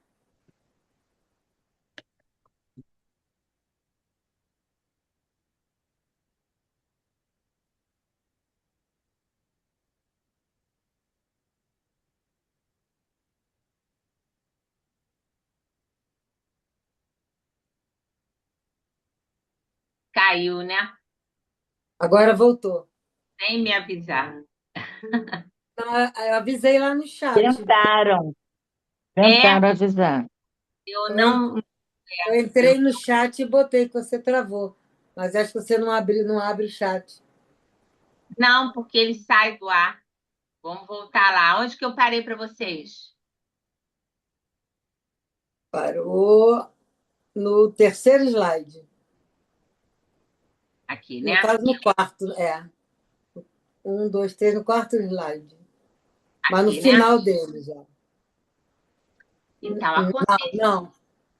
Caiu, né? Agora voltou. Nem me avisar. Não, eu avisei lá no chat. Tentaram avisar. Eu não. Eu entrei no chat e botei que você travou. Mas acho que você não abre o chat. Não, porque ele sai do ar. Vamos voltar lá. Onde que eu parei para vocês? Parou no terceiro slide. Aqui, né? No caso, no quarto, 1, 2, 3, no quarto slide. Mas no Aqui, final né? dele já. Então, acontece. Não,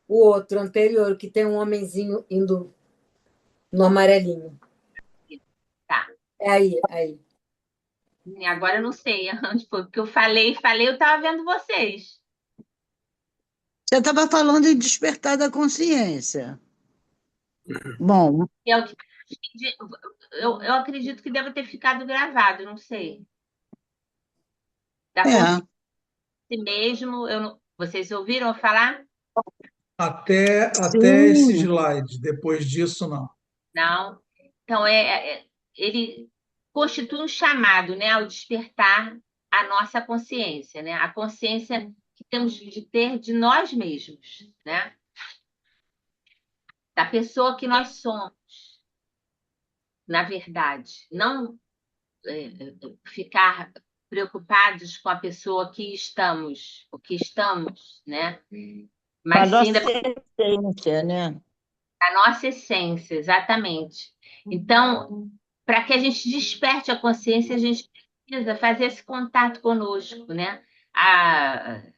o outro, anterior, que tem um homenzinho indo no amarelinho. Tá. É aí. E agora eu não sei onde foi, porque eu falei, eu estava vendo vocês. Você estava falando em despertar da consciência. Bom, Eu acredito que deve ter ficado gravado, não sei. Da é. consciência mesmo, vocês ouviram eu falar? Até Sim. esse slide. Depois disso, não. Não. Então, constitui um chamado, né, ao despertar a nossa consciência, né? A consciência que temos de ter de nós mesmos, né? Da pessoa que nós somos, na verdade. Não ficar preocupados com a pessoa que estamos, o que estamos, né? A Mas sim nossa essência, né? da nossa essência, exatamente. Então, para que a gente desperte a consciência, a gente precisa fazer esse contato conosco, né?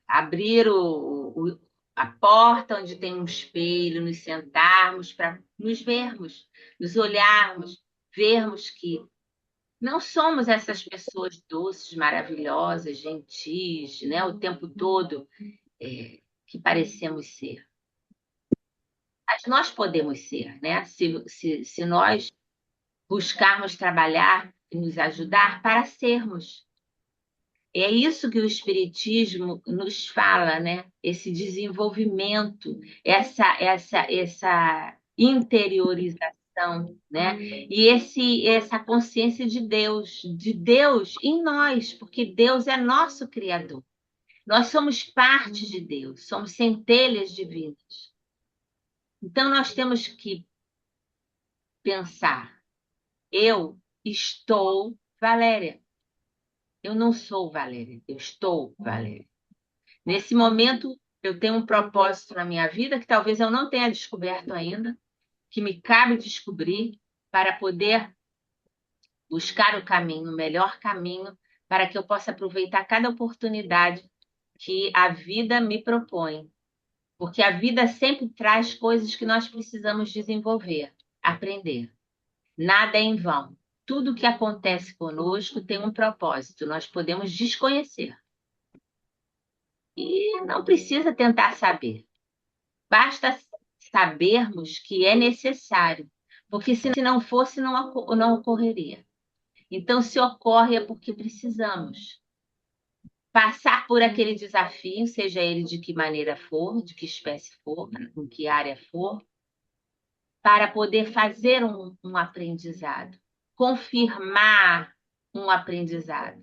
Abrir a porta onde tem um espelho, nos sentarmos para nos vermos, nos olharmos, vermos que não somos essas pessoas doces, maravilhosas, gentis, né? O tempo todo que parecemos ser. Mas nós podemos ser, né? Se nós buscarmos trabalhar e nos ajudar para sermos. É isso que o Espiritismo nos fala, né? Esse desenvolvimento, essa interiorização, né? E essa consciência de Deus em nós, porque Deus é nosso Criador. Nós somos parte de Deus, somos centelhas divinas. Então, nós temos que pensar, eu estou Valéria. Eu não sou Valéria, eu estou Valéria. Nesse momento, eu tenho um propósito na minha vida que talvez eu não tenha descoberto ainda, que me cabe descobrir para poder buscar o caminho, o melhor caminho, para que eu possa aproveitar cada oportunidade que a vida me propõe. Porque a vida sempre traz coisas que nós precisamos desenvolver, aprender. Nada é em vão. Tudo que acontece conosco tem um propósito, nós podemos desconhecer. E não precisa tentar saber. Basta sabermos que é necessário, porque se não fosse, não ocorreria. Então, se ocorre é porque precisamos passar por aquele desafio, seja ele de que maneira for, de que espécie for, em que área for, para poder fazer um aprendizado, confirmar um aprendizado.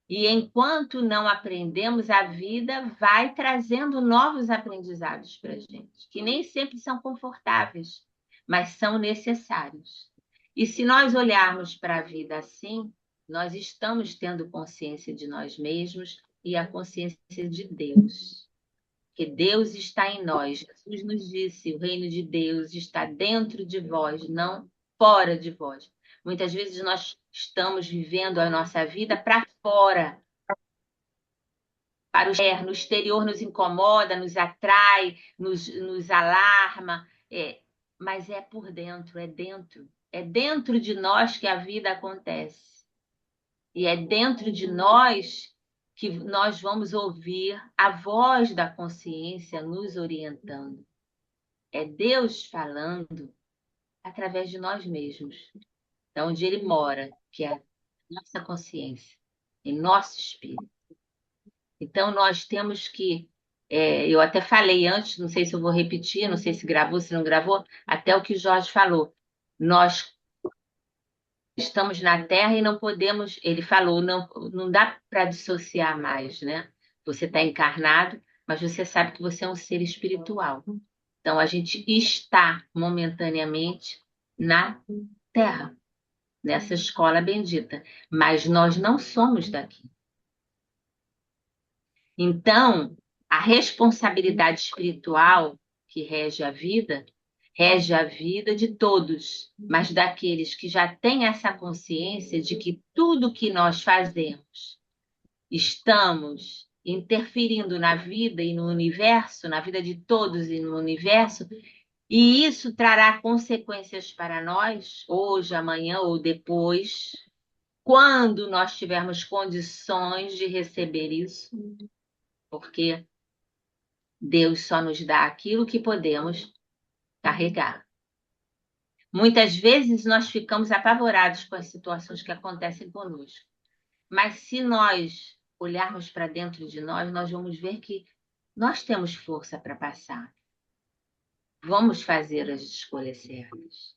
E enquanto não aprendemos, a vida vai trazendo novos aprendizados para a gente, que nem sempre são confortáveis, mas são necessários. E se nós olharmos para a vida assim, nós estamos tendo consciência de nós mesmos e a consciência de Deus. Porque Deus está em nós. Jesus nos disse, o reino de Deus está dentro de vós, não fora de vós. Muitas vezes nós estamos vivendo a nossa vida para fora. Para o externo, no exterior nos incomoda, nos atrai, nos alarma. Mas é por dentro, é dentro. É dentro de nós que a vida acontece. E é dentro de nós que nós vamos ouvir a voz da consciência nos orientando. É Deus falando através de nós mesmos, da onde Ele mora, que é a nossa consciência, em nosso espírito. Então, nós temos que... eu até falei antes, não sei se eu vou repetir, não sei se gravou, se não gravou, até o que o Jorge falou. Nós estamos na Terra e não podemos... Ele falou, não dá para dissociar mais, né? Você está encarnado, mas você sabe que você é um ser espiritual. Então, a gente está momentaneamente na Terra, nessa escola bendita, mas nós não somos daqui. Então, a responsabilidade espiritual que rege a vida de todos, mas daqueles que já têm essa consciência de que tudo que nós fazemos estamos interferindo na vida e no universo, na vida de todos e no universo, e isso trará consequências para nós, hoje, amanhã ou depois, quando nós tivermos condições de receber isso, porque Deus só nos dá aquilo que podemos carregar. Muitas vezes nós ficamos apavorados com as situações que acontecem conosco, mas se nós olharmos para dentro de nós vamos ver que nós temos força para passar. Vamos fazer as escolhas certas.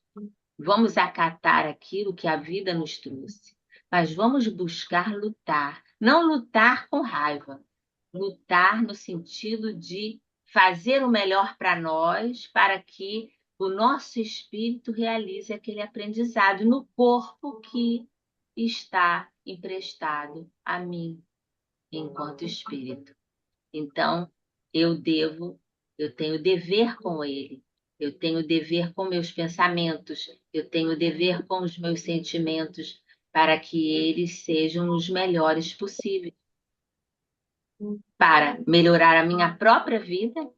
Vamos acatar aquilo que a vida nos trouxe, mas vamos buscar lutar. Não lutar com raiva, lutar no sentido de fazer o melhor para nós, para que o nosso espírito realize aquele aprendizado no corpo que está emprestado a mim, enquanto espírito. Então, eu tenho dever com ele, eu tenho dever com meus pensamentos, eu tenho dever com os meus sentimentos, para que eles sejam os melhores possíveis, para melhorar a minha própria vida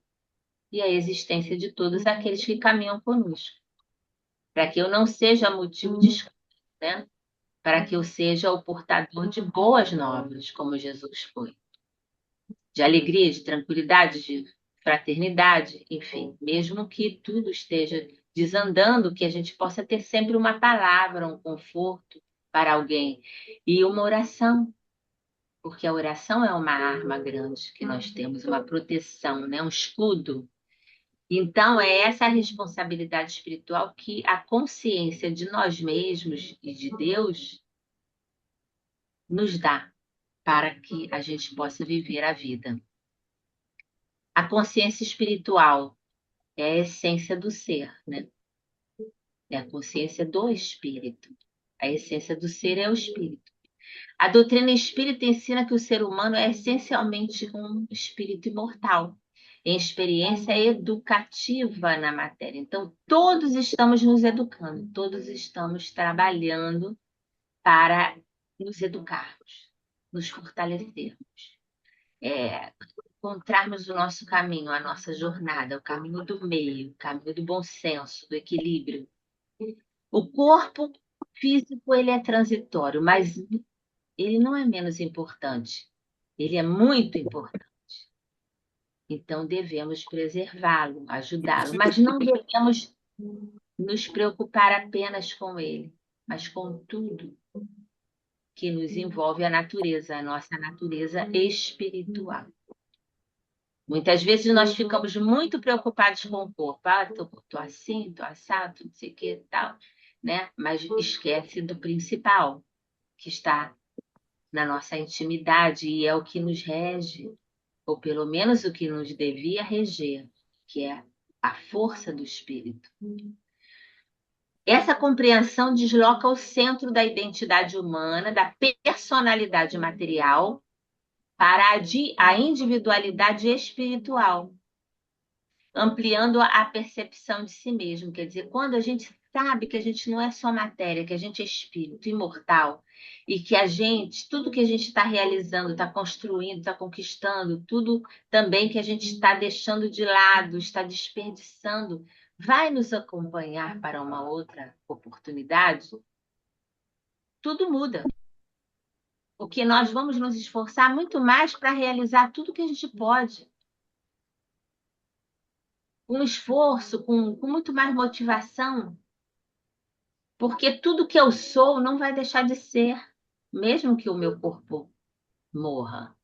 e a existência de todos aqueles que caminham conosco, para que eu não seja motivo de escândalo, né? Para que eu seja o portador de boas novas, como Jesus foi. De alegria, de tranquilidade, de fraternidade, enfim, mesmo que tudo esteja desandando, que a gente possa ter sempre uma palavra, um conforto para alguém e uma oração, porque a oração é uma arma grande que nós temos, uma proteção, né? Um escudo. Então, é essa a responsabilidade espiritual que a consciência de nós mesmos e de Deus nos dá para que a gente possa viver a vida. A consciência espiritual é a essência do ser, né? É a consciência do espírito. A essência do ser é o espírito. A doutrina espírita ensina que o ser humano é essencialmente um espírito imortal, em experiência educativa na matéria. Então, todos estamos nos educando, todos estamos trabalhando para nos educarmos, nos fortalecermos. Encontrarmos o nosso caminho, a nossa jornada, o caminho do meio, o caminho do bom senso, do equilíbrio. O corpo físico, ele é transitório, mas ele não é menos importante. Ele é muito importante. Então, devemos preservá-lo, ajudá-lo, mas não devemos nos preocupar apenas com ele, mas com tudo que nos envolve a natureza, a nossa natureza espiritual. Muitas vezes nós ficamos muito preocupados com o corpo. Ah, tô assim, tô assado, não sei o que tal, né? Mas esquece do principal, que está na nossa intimidade e é o que nos rege, ou pelo menos o que nos devia reger, que é a força do espírito. Essa compreensão desloca o centro da identidade humana, da personalidade material, para a individualidade espiritual, ampliando a percepção de si mesmo. Quer dizer, quando a gente sabe que a gente não é só matéria, que a gente é espírito imortal, e que tudo que a gente está realizando, está construindo, está conquistando, tudo também que a gente está deixando de lado, está desperdiçando, vai nos acompanhar para uma outra oportunidade, tudo muda. Porque nós vamos nos esforçar muito mais para realizar tudo que a gente pode. Com esforço, com muito mais motivação. Porque tudo que eu sou não vai deixar de ser, mesmo que o meu corpo morra.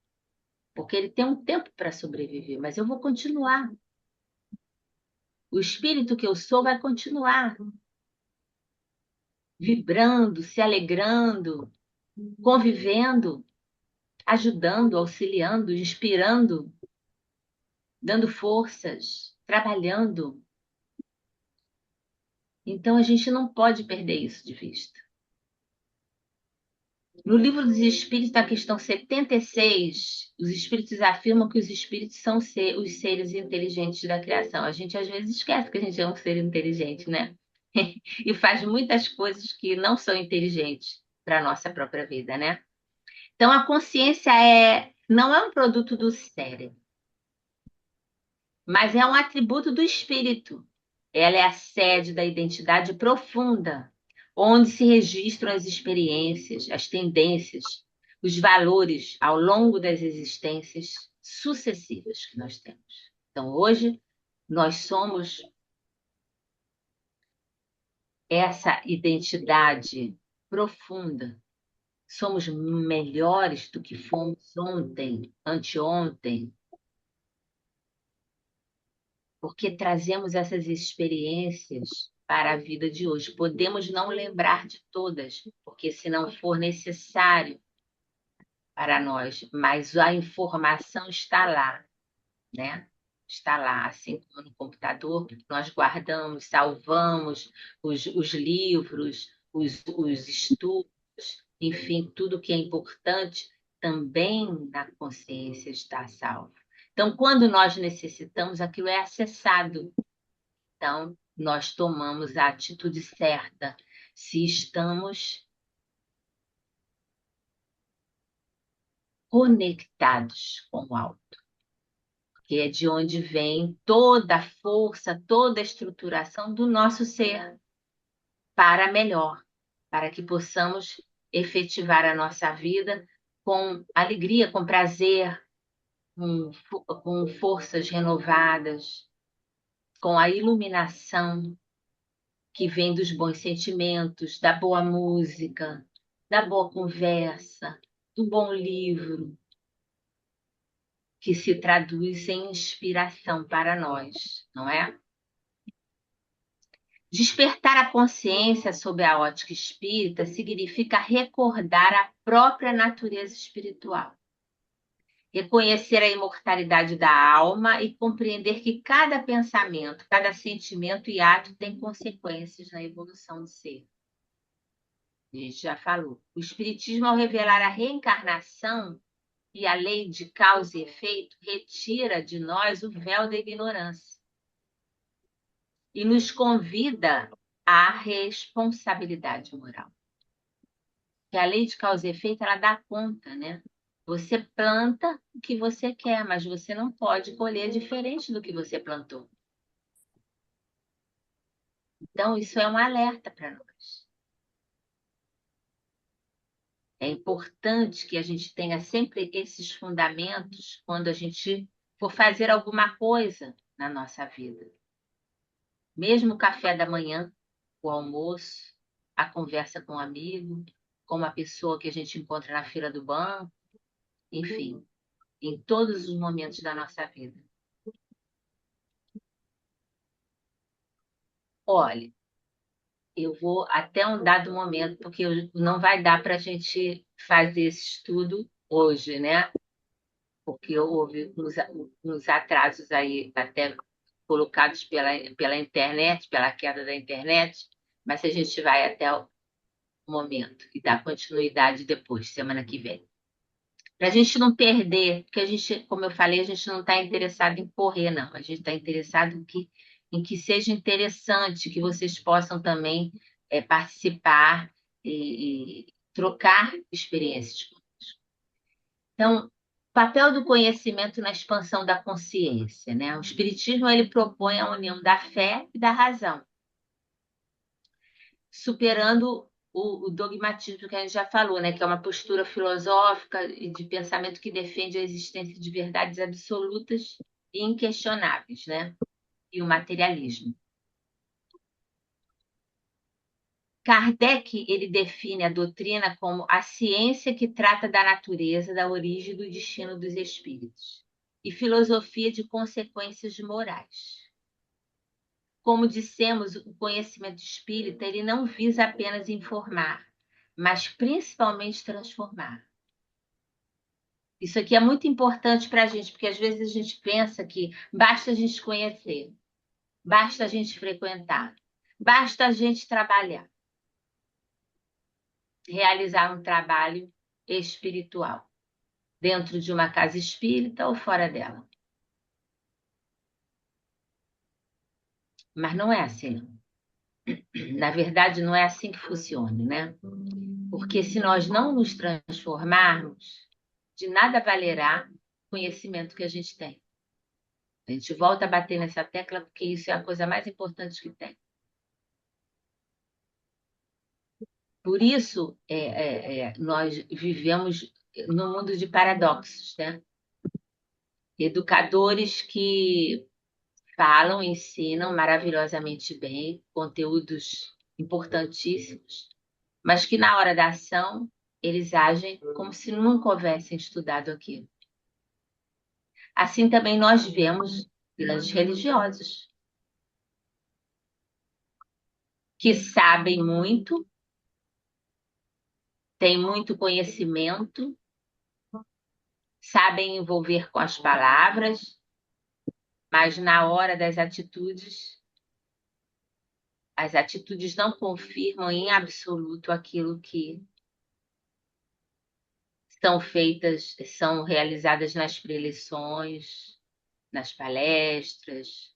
Porque ele tem um tempo para sobreviver, mas eu vou continuar. O espírito que eu sou vai continuar vibrando, se alegrando, convivendo, ajudando, auxiliando, inspirando, dando forças, trabalhando. Então, a gente não pode perder isso de vista. No Livro dos Espíritos, na questão 76, os espíritos afirmam que os espíritos são os seres inteligentes da criação. A gente, às vezes, esquece que a gente é um ser inteligente, né? E faz muitas coisas que não são inteligentes para a nossa própria vida, né? Então, a consciência não é um produto do cérebro, mas é um atributo do espírito. Ela é a sede da identidade profunda, onde se registram as experiências, as tendências, os valores ao longo das existências sucessivas que nós temos. Então, hoje, nós somos essa identidade profunda. Somos melhores do que fomos ontem, anteontem, porque trazemos essas experiências para a vida de hoje. Podemos não lembrar de todas, porque se não for necessário para nós, mas a informação está lá, né? Está lá, assim como no computador, nós guardamos, salvamos os livros, os estudos, enfim, tudo que é importante também na consciência está salvo. Então, quando nós necessitamos, aquilo é acessado. Então, nós tomamos a atitude certa se estamos conectados com o alto, que é de onde vem toda a força, toda a estruturação do nosso ser para melhor, para que possamos efetivar a nossa vida com alegria, com prazer, com forças renovadas, com a iluminação que vem dos bons sentimentos, da boa música, da boa conversa, do bom livro, que se traduz em inspiração para nós, não é? Despertar a consciência sob a ótica espírita significa recordar a própria natureza espiritual, reconhecer a imortalidade da alma e compreender que cada pensamento, cada sentimento e ato tem consequências na evolução do ser. A gente já falou. O Espiritismo, ao revelar a reencarnação e a lei de causa e efeito, retira de nós o véu da ignorância e nos convida à responsabilidade moral. Que a lei de causa e efeito, ela dá conta, né? Você planta o que você quer, mas você não pode colher diferente do que você plantou. Então, isso é um alerta para nós. É importante que a gente tenha sempre esses fundamentos quando a gente for fazer alguma coisa na nossa vida. Mesmo o café da manhã, o almoço, a conversa com um amigo, com uma pessoa que a gente encontra na fila do banco, enfim, em todos os momentos da nossa vida. Olha, eu vou até um dado momento, porque não vai dar para a gente fazer esse estudo hoje, né? Porque houve uns atrasos aí, até colocados pela internet, pela queda da internet, mas a gente vai até o momento e dá continuidade depois, semana que vem. Para a gente não perder, porque a gente, como eu falei, a gente não está interessado em correr, não. A gente está interessado em que seja interessante, que vocês possam também participar e trocar experiências. Então, papel do conhecimento na expansão da consciência, né? O Espiritismo, ele propõe a união da fé e da razão, superando o dogmatismo que a gente já falou, né? Que é uma postura filosófica e de pensamento que defende a existência de verdades absolutas e inquestionáveis, né? E o materialismo. Kardec, ele define a doutrina como a ciência que trata da natureza, da origem e do destino dos espíritos, e filosofia de consequências morais. Como dissemos, o conhecimento espírita, ele não visa apenas informar, mas principalmente transformar. Isso aqui é muito importante para a gente, porque às vezes a gente pensa que basta a gente conhecer, basta a gente frequentar, basta a gente trabalhar, realizar um trabalho espiritual, dentro de uma casa espírita ou fora dela. Mas não é assim, não. Na verdade, não é assim que funciona, né? Porque se nós não nos transformarmos, de nada valerá o conhecimento que a gente tem. A gente volta a bater nessa tecla porque isso é a coisa mais importante que tem. Por isso, nós vivemos num mundo de paradoxos, né? Educadores que falam, ensinam maravilhosamente bem, conteúdos importantíssimos, mas que na hora da ação eles agem como se nunca houvessem estudado aquilo. Assim também nós vemos grandes religiosos. que sabem muito, têm muito conhecimento, sabem envolver com as palavras, mas na hora das atitudes, as atitudes não confirmam em absoluto aquilo que são feitas, são realizadas nas preleções, nas palestras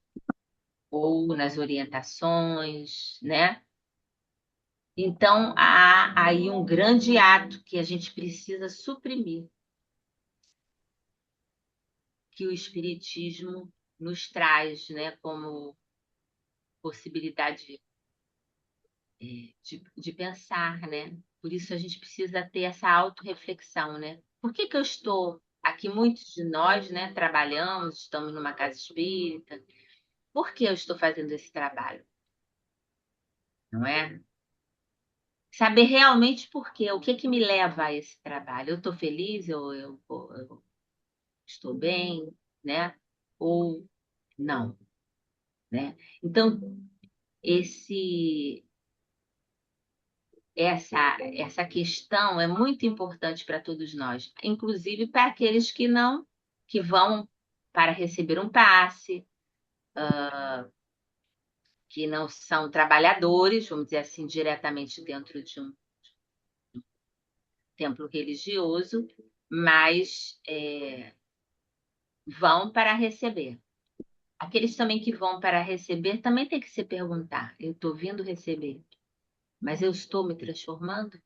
ou nas orientações, né? Então, há aí um grande ato que a gente precisa suprimir, que o Espiritismo nos traz, né, como possibilidade de pensar, né? Por isso a gente precisa ter essa autorreflexão, né? Por que eu estou aqui, muitos de nós, né, trabalhamos, estamos numa casa espírita, por que eu estou fazendo esse trabalho? Não é? Saber realmente por quê, o que que me leva a esse trabalho? Eu estou feliz, eu estou bem, né? Ou não, né? Então, essa questão é muito importante para todos nós, inclusive para aqueles que vão para receber um passe, que não são trabalhadores, vamos dizer assim, diretamente dentro de um templo religioso, mas vão para receber. Aqueles também que vão para receber também tem que se perguntar: eu estou vindo receber, mas eu estou me transformando?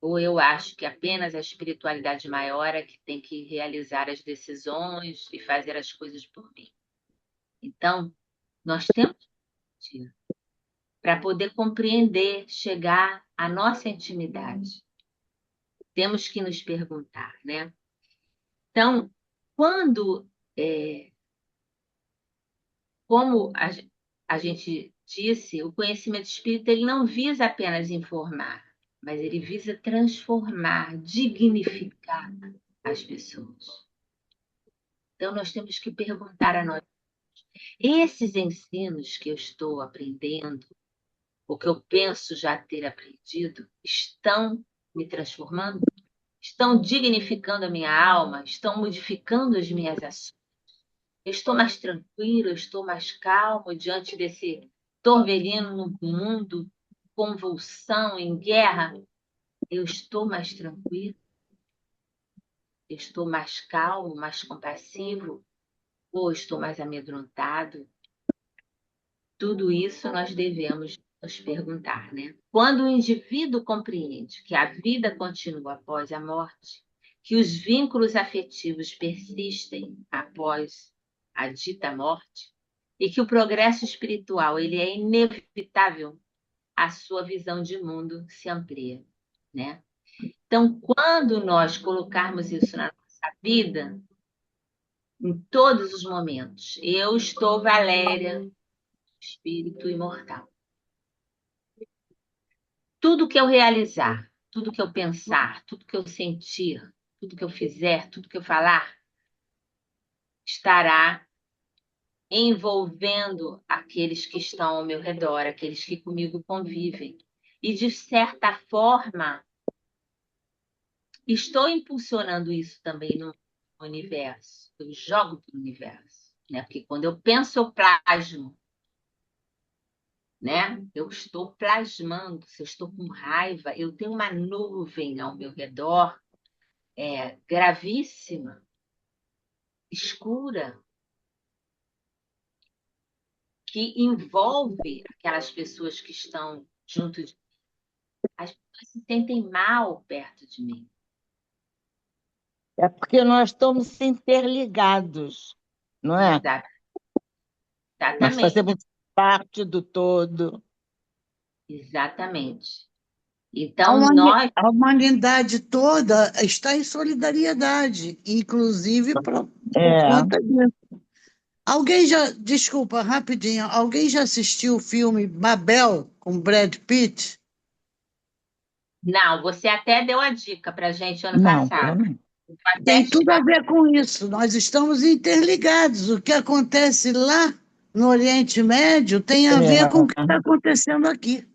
Ou eu acho que apenas a espiritualidade maior é que tem que realizar as decisões e fazer as coisas por mim? Então, nós temos para poder compreender, chegar à nossa intimidade. Temos que nos perguntar, né? Então, quando, como a gente disse, o conhecimento espírita ele não visa apenas informar, mas ele visa transformar, dignificar as pessoas. Então, nós temos que perguntar a nós: esses ensinos que eu estou aprendendo, ou que eu penso já ter aprendido, estão me transformando? Estão dignificando a minha alma? Estão modificando as minhas ações? Eu estou mais tranquilo? Eu estou mais calmo diante desse torbellino no mundo, convulsão, em guerra? Eu estou mais tranquilo? Eu estou mais calmo, mais compassivo? Ou estou mais amedrontado? Tudo isso nós devemos nos perguntar, né? Quando o indivíduo compreende que a vida continua após a morte, que os vínculos afetivos persistem após a dita morte e que o progresso espiritual ele é inevitável, a sua visão de mundo se amplia, né? Então, quando nós colocarmos isso na nossa vida, em todos os momentos, eu estou Valéria, espírito imortal. Tudo que eu realizar, tudo que eu pensar, tudo que eu sentir, tudo que eu fizer, tudo que eu falar, estará envolvendo aqueles que estão ao meu redor, aqueles que comigo convivem. E, de certa forma, estou impulsionando isso também no universo. Eu jogo para o universo, né? Porque quando eu penso, eu plasmo. Né? Eu estou plasmando, se eu estou com raiva, eu tenho uma nuvem ao meu redor, gravíssima, escura, que envolve aquelas pessoas que estão junto de mim. As pessoas se sentem mal perto de mim. É porque nós estamos interligados, não é? Nós Exatamente. fazemos parte do todo. Exatamente. Então, nós... A humanidade toda está em solidariedade, inclusive por conta disso. Desculpa, rapidinho, alguém já assistiu o filme Babel, com Brad Pitt? Não, você até deu a dica para a gente ano passado. Tem tudo a ver com isso. Nós estamos interligados. O que acontece lá no Oriente Médio tem a ver com o que está acontecendo aqui.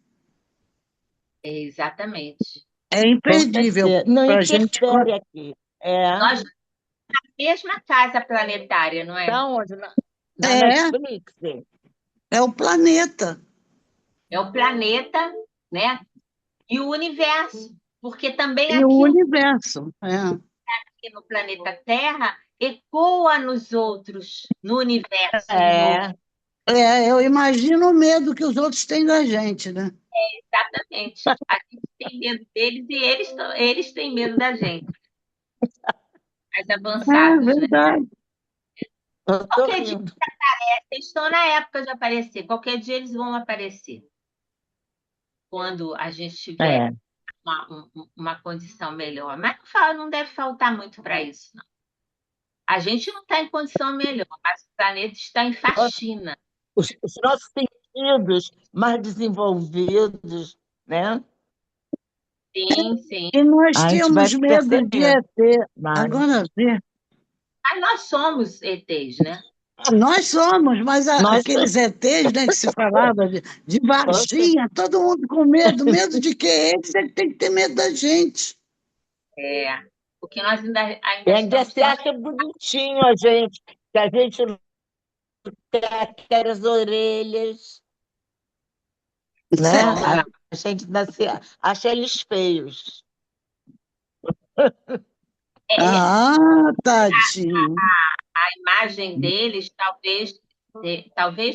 Exatamente. É Com imperdível certeza. Não para a gente. interfere aqui. Nós na mesma casa planetária, não é? Da onde? Na É, Netflix? é o planeta. É o planeta, né? E o universo, porque também E o aqui universo. no planeta Terra ecoa nos outros, no universo, Eu imagino o medo que os outros têm da gente, né? Exatamente. A gente tem medo deles e eles têm medo da gente. Mais avançados, né? Verdade. Qualquer dia eles aparecem, eles estão na época de aparecer. Qualquer dia eles vão aparecer. Quando a gente tiver uma condição melhor. Mas não deve faltar muito para isso, não. A gente não está em condição melhor, mas o planeta está em faxina. Os nossos sentidos mais desenvolvidos, né? Sim, sim. E nós A gente vai temos medo de perceber. ET. Agora vê. Mas nós somos ETs, né? Nós somos, mas aqueles ETs, né, que se falava de Varginha, todo mundo com medo. Medo de quê? Eles é que tem que ter medo da gente. Porque nós ainda E ainda se acha bonitinho a gente, que a gente não tem aquelas orelhas, né? A gente ainda acha eles feios. Tadinho. A imagem deles talvez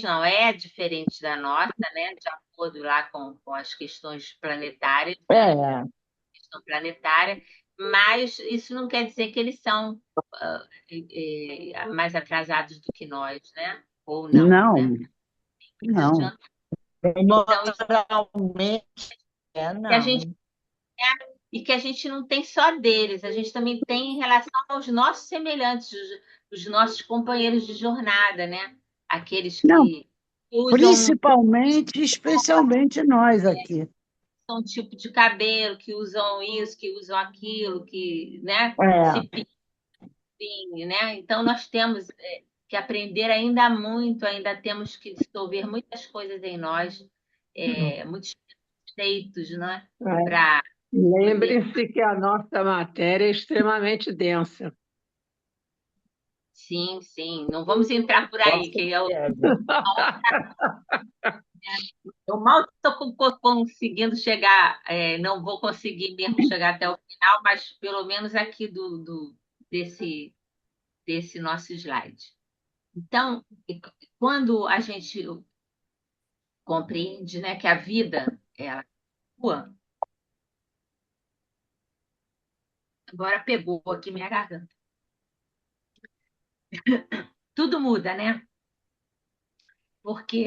não é diferente da nossa, né? De acordo lá com as questões planetárias, questão planetária, mas isso não quer dizer que eles são mais atrasados do que nós, né? Ou não, né? Não. Moralmente, não. E que a gente não tem só deles, a gente também tem em relação aos nossos semelhantes, os nossos companheiros de jornada, né? Aqueles que usam Principalmente, especialmente nós aqui. um tipo de cabelo, que usam isso, que usam aquilo, que, né? Se pintam, né? Então nós temos que aprender ainda muito, ainda temos que dissolver muitas coisas em nós, muitos conceitos, né? Lembre-se que a nossa matéria é extremamente densa. Sim, sim. Não vamos entrar por aí, que eu mal estou conseguindo chegar, não vou conseguir mesmo chegar até o final, mas pelo menos aqui desse nosso slide. Então, quando a gente compreende, né, que a vida ela atua, agora pegou aqui minha garganta. Tudo muda, né? Porque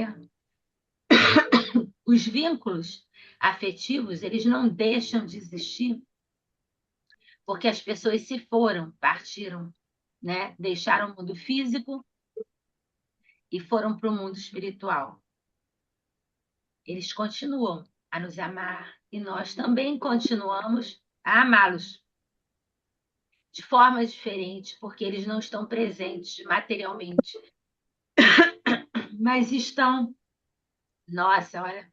os vínculos afetivos, eles não deixam de existir, porque as pessoas se foram, partiram, né? Deixaram o mundo físico e foram para o mundo espiritual. Eles continuam a nos amar e nós também continuamos a amá-los de forma diferente, porque eles não estão presentes materialmente, mas estão. Nossa, olha.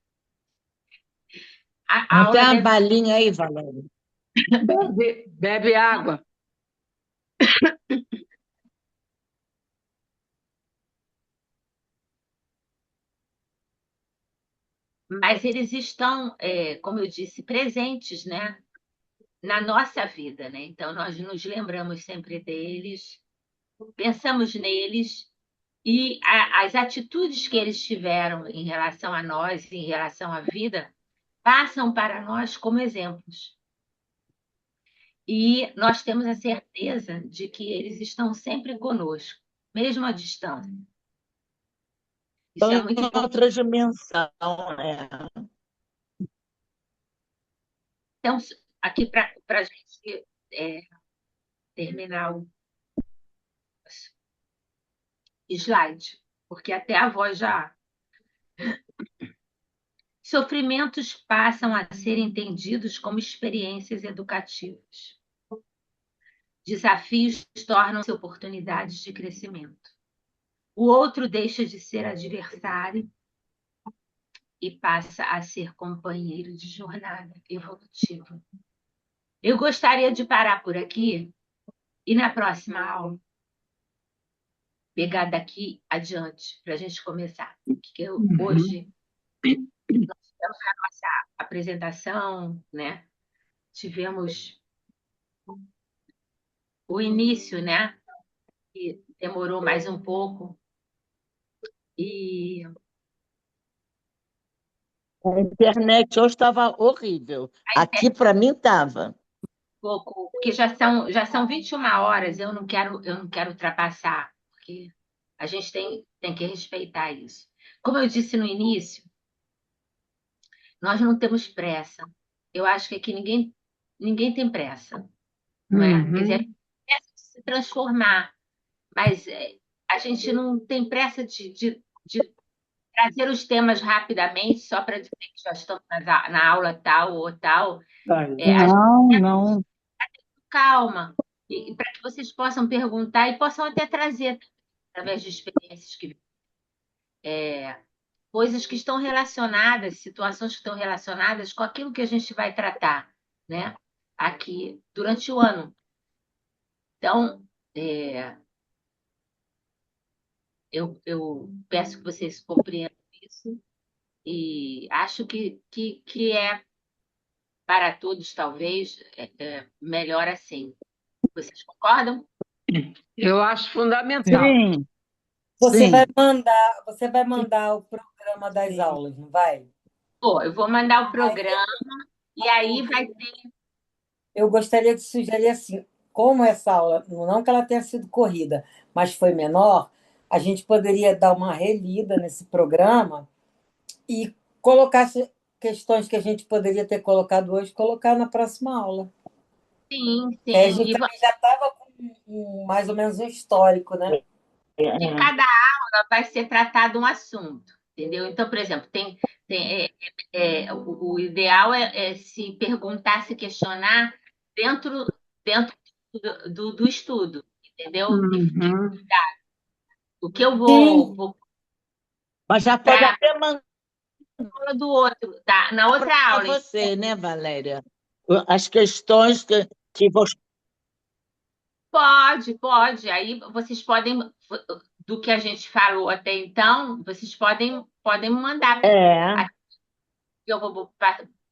Não tem uma balinha aí, Valéria? Bebe água. Mas eles estão, como eu disse, presentes, né, na nossa vida, né? Então nós nos lembramos sempre deles, pensamos neles e as atitudes que eles tiveram em relação a nós, em relação à vida, passam para nós como exemplos. E nós temos a certeza de que eles estão sempre conosco, mesmo à distância. Isso é muito importante. Outra dimensão, Então, aqui para a gente terminar o slide, porque até a voz já. Sofrimentos passam a ser entendidos como experiências educativas. Desafios tornam-se oportunidades de crescimento. O outro deixa de ser adversário e passa a ser companheiro de jornada evolutiva. Eu gostaria de parar por aqui e na próxima aula pegar daqui adiante para a gente começar. Porque hoje nós tivemos a nossa apresentação, né? Tivemos o início, né? Que demorou mais um pouco. E A internet hoje estava horrível. Aqui, para mim, estava. pouco, porque já são 21 horas, eu não quero ultrapassar, porque a gente tem que respeitar isso. Como eu disse no início, nós não temos pressa. Eu acho que aqui ninguém tem pressa, não é? Quer dizer, pressa de se transformar, mas a gente não tem pressa de trazer os temas rapidamente só para dizer que já estamos na aula tal ou tal. A gente Não, não. calma, e para que vocês possam perguntar e possam até trazer, através de experiências coisas que estão relacionadas, situações que estão relacionadas com aquilo que a gente vai tratar, né? Aqui durante o ano. Então, eu peço que vocês compreendam isso e acho que é para todos, talvez, melhor assim. Vocês concordam? Eu acho fundamental. Sim, Você vai sim. mandar o programa das aulas, não vai? Pô, eu vou mandar o programa e aí vai ter. Eu gostaria de sugerir assim, como essa aula, não que ela tenha sido corrida, mas foi menor, a gente poderia dar uma relida nesse programa e colocar questões que a gente poderia ter colocado hoje, colocar na próxima aula. Sim, A sim. gente também já estava com mais ou menos um histórico, né? De cada aula vai ser tratado um assunto, entendeu? Então, por exemplo, o ideal é se perguntar, se questionar dentro do estudo, entendeu? Uhum. O que eu Sim. vou Mas já pode para até mandar aula do outro, tá? Na outra para aula. você, né, Valéria? As questões que você. Pode. Aí vocês podem, do que a gente falou até então, vocês podem mandar. É. Eu vou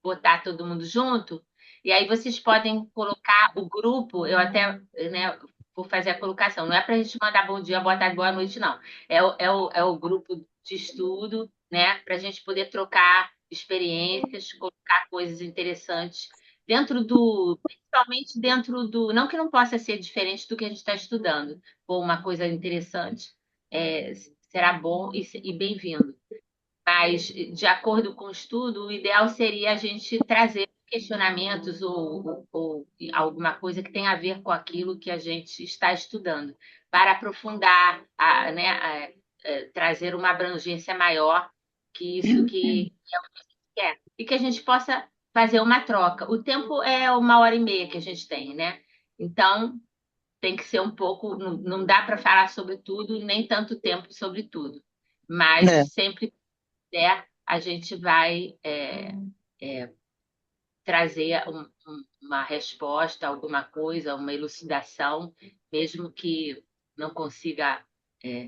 botar todo mundo junto, e aí vocês podem colocar o grupo, eu até, né, vou fazer a colocação. Não é para a gente mandar bom dia, boa tarde, boa noite, não. É o grupo de estudo, né, para a gente poder trocar experiências, colocar coisas interessantes principalmente dentro do, não que não possa ser diferente do que a gente está estudando, ou uma coisa interessante, será bom e bem-vindo. Mas, de acordo com o estudo, o ideal seria a gente trazer questionamentos ou alguma coisa que tenha a ver com aquilo que a gente está estudando, para aprofundar, né, trazer uma abrangência maior que isso que é o que a gente quer. E que a gente possa fazer uma troca. O tempo é 1 hora e meia que a gente tem, né? Então, tem que ser um pouco. Não dá para falar sobre tudo, nem tanto tempo sobre tudo. Mas É. sempre a gente vai trazer uma resposta, alguma coisa, uma elucidação, mesmo que não consiga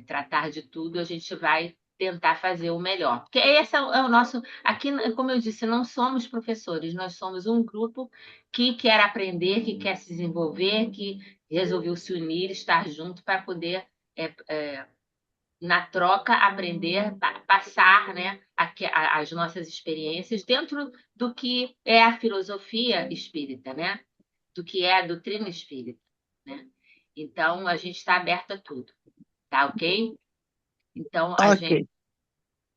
tratar de tudo, a gente vai tentar fazer o melhor. Porque esse é o nosso. Aqui, como eu disse, não somos professores, nós somos um grupo que quer aprender, que quer se desenvolver, que resolveu se unir, estar junto para poder na troca, aprender, passar, né, as nossas experiências dentro do que é a filosofia espírita, né? Do que é a doutrina espírita, né? Então, a gente está aberto a tudo, tá ok? Então, a gente Ok.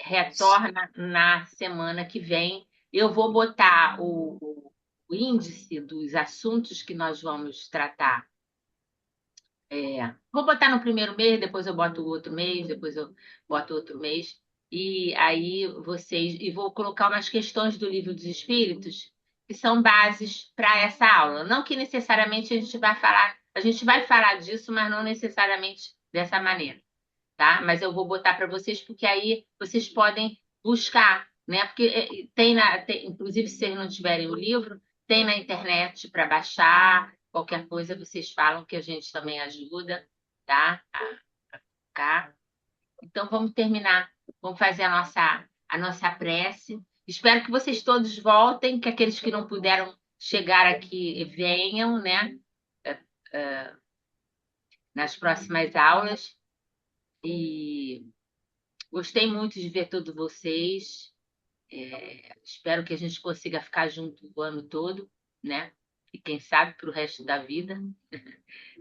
retorna na semana que vem. Eu vou botar o índice dos assuntos que nós vamos tratar. Vou botar no primeiro mês, depois eu boto o outro mês, depois eu boto outro mês. E aí e vou colocar umas questões do Livro dos Espíritos, que são bases para essa aula. Não que necessariamente a gente vai falar disso, mas não necessariamente dessa maneira. tá? Mas eu vou botar para vocês, porque aí vocês podem buscar, né? Porque inclusive, se vocês não tiverem o livro, tem na internet para baixar, qualquer coisa vocês falam que a gente também ajuda, tá? A ficar. Então, vamos terminar, vamos fazer a nossa prece. Espero que vocês todos voltem, que aqueles que não puderam chegar aqui venham, né? Nas próximas aulas. E gostei muito de ver todos vocês. Espero que a gente consiga ficar junto o ano todo, né? E quem sabe para o resto da vida.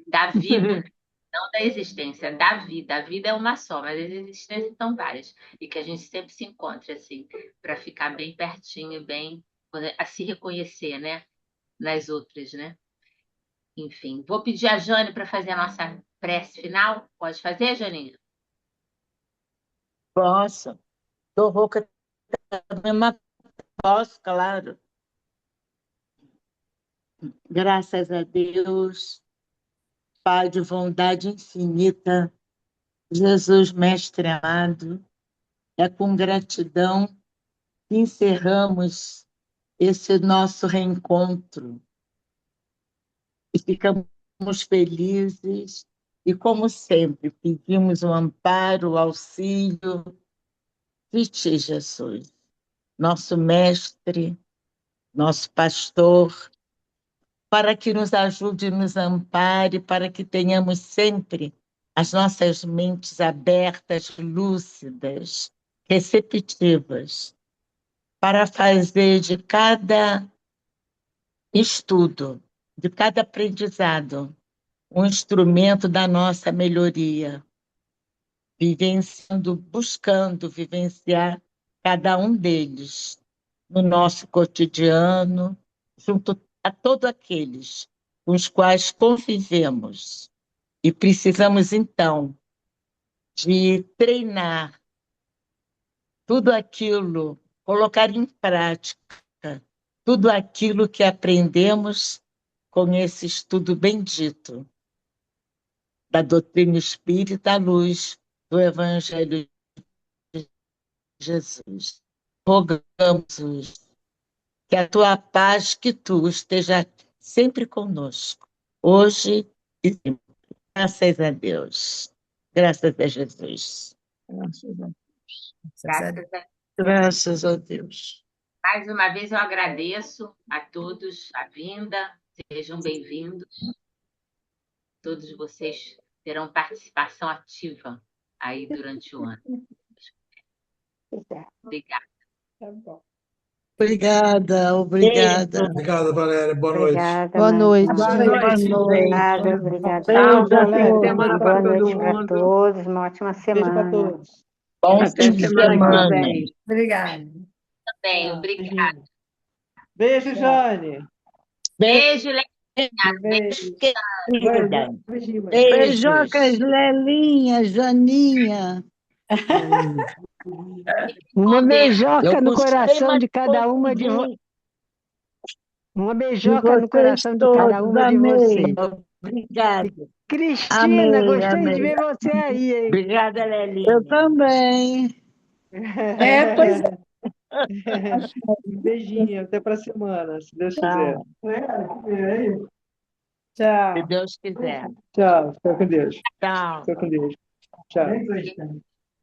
Da vida, não da existência, da vida. A vida é uma só, mas as existências são várias. E que a gente sempre se encontre, assim, para ficar bem pertinho, bem a se reconhecer, né? Nas outras, né? Enfim, vou pedir a Jane para fazer a nossa prece final. Pode fazer, Janinha? Posso. Tô rouca também, mas posso, claro. Graças a Deus, Pai de bondade infinita, Jesus, Mestre amado, é com gratidão que encerramos esse nosso reencontro e ficamos felizes e, como sempre, pedimos o amparo, o auxílio de Ti, Jesus, nosso Mestre, nosso Pastor, para que nos ajude e nos ampare, para que tenhamos sempre as nossas mentes abertas, lúcidas, receptivas, para fazer de cada estudo, de cada aprendizado, um instrumento da nossa melhoria, vivenciando, buscando vivenciar cada um deles no nosso cotidiano, junto a todos aqueles com os quais convivemos. E precisamos, então, de treinar tudo aquilo, colocar em prática tudo aquilo que aprendemos com esse estudo bendito da doutrina espírita à luz do Evangelho de Jesus. Rogamos que a tua paz, que tu esteja sempre conosco, hoje e sempre. Graças a Deus. Graças a Jesus. Graças a Graças a Graças a Deus. Mais uma vez eu agradeço a todos a vinda, sejam bem-vindos. Todos vocês terão participação ativa aí durante o ano. Obrigada. Tá bom. Obrigada. Obrigado, Valéria. Boa noite. Obrigada, Boa noite. Marisa. Boa noite. Obrigada, obrigada. Tchau, Beijo, boa Valéria. semana Boa para todo noite para mundo. todos, uma ótima Beijo para semana. todos. Bom Até fim de semana que semana. vem. Obrigada. Também, Tchau. obrigada. Beijo, Tchau. Jane. Beijo, Leninha. Beijo. Querida. Beijinho. Beijocas, Beijos. Lelinha, Janinha. Uma Eu beijoca no gostei, coração mas de cada pouco uma de de uma De beijoca no vocês coração de cada todos. uma de Amei. vocês. Obrigada. Cristina, gostei de Amei. ver você aí, hein? Obrigada, Eu Lelinha. também. Pois é. Um beijinho, até para a semana, se Deus quiser. Tchau. Se Tchau. Deus quiser. Tchau, fica com Deus. Tchau. Fica com Deus. Tchau.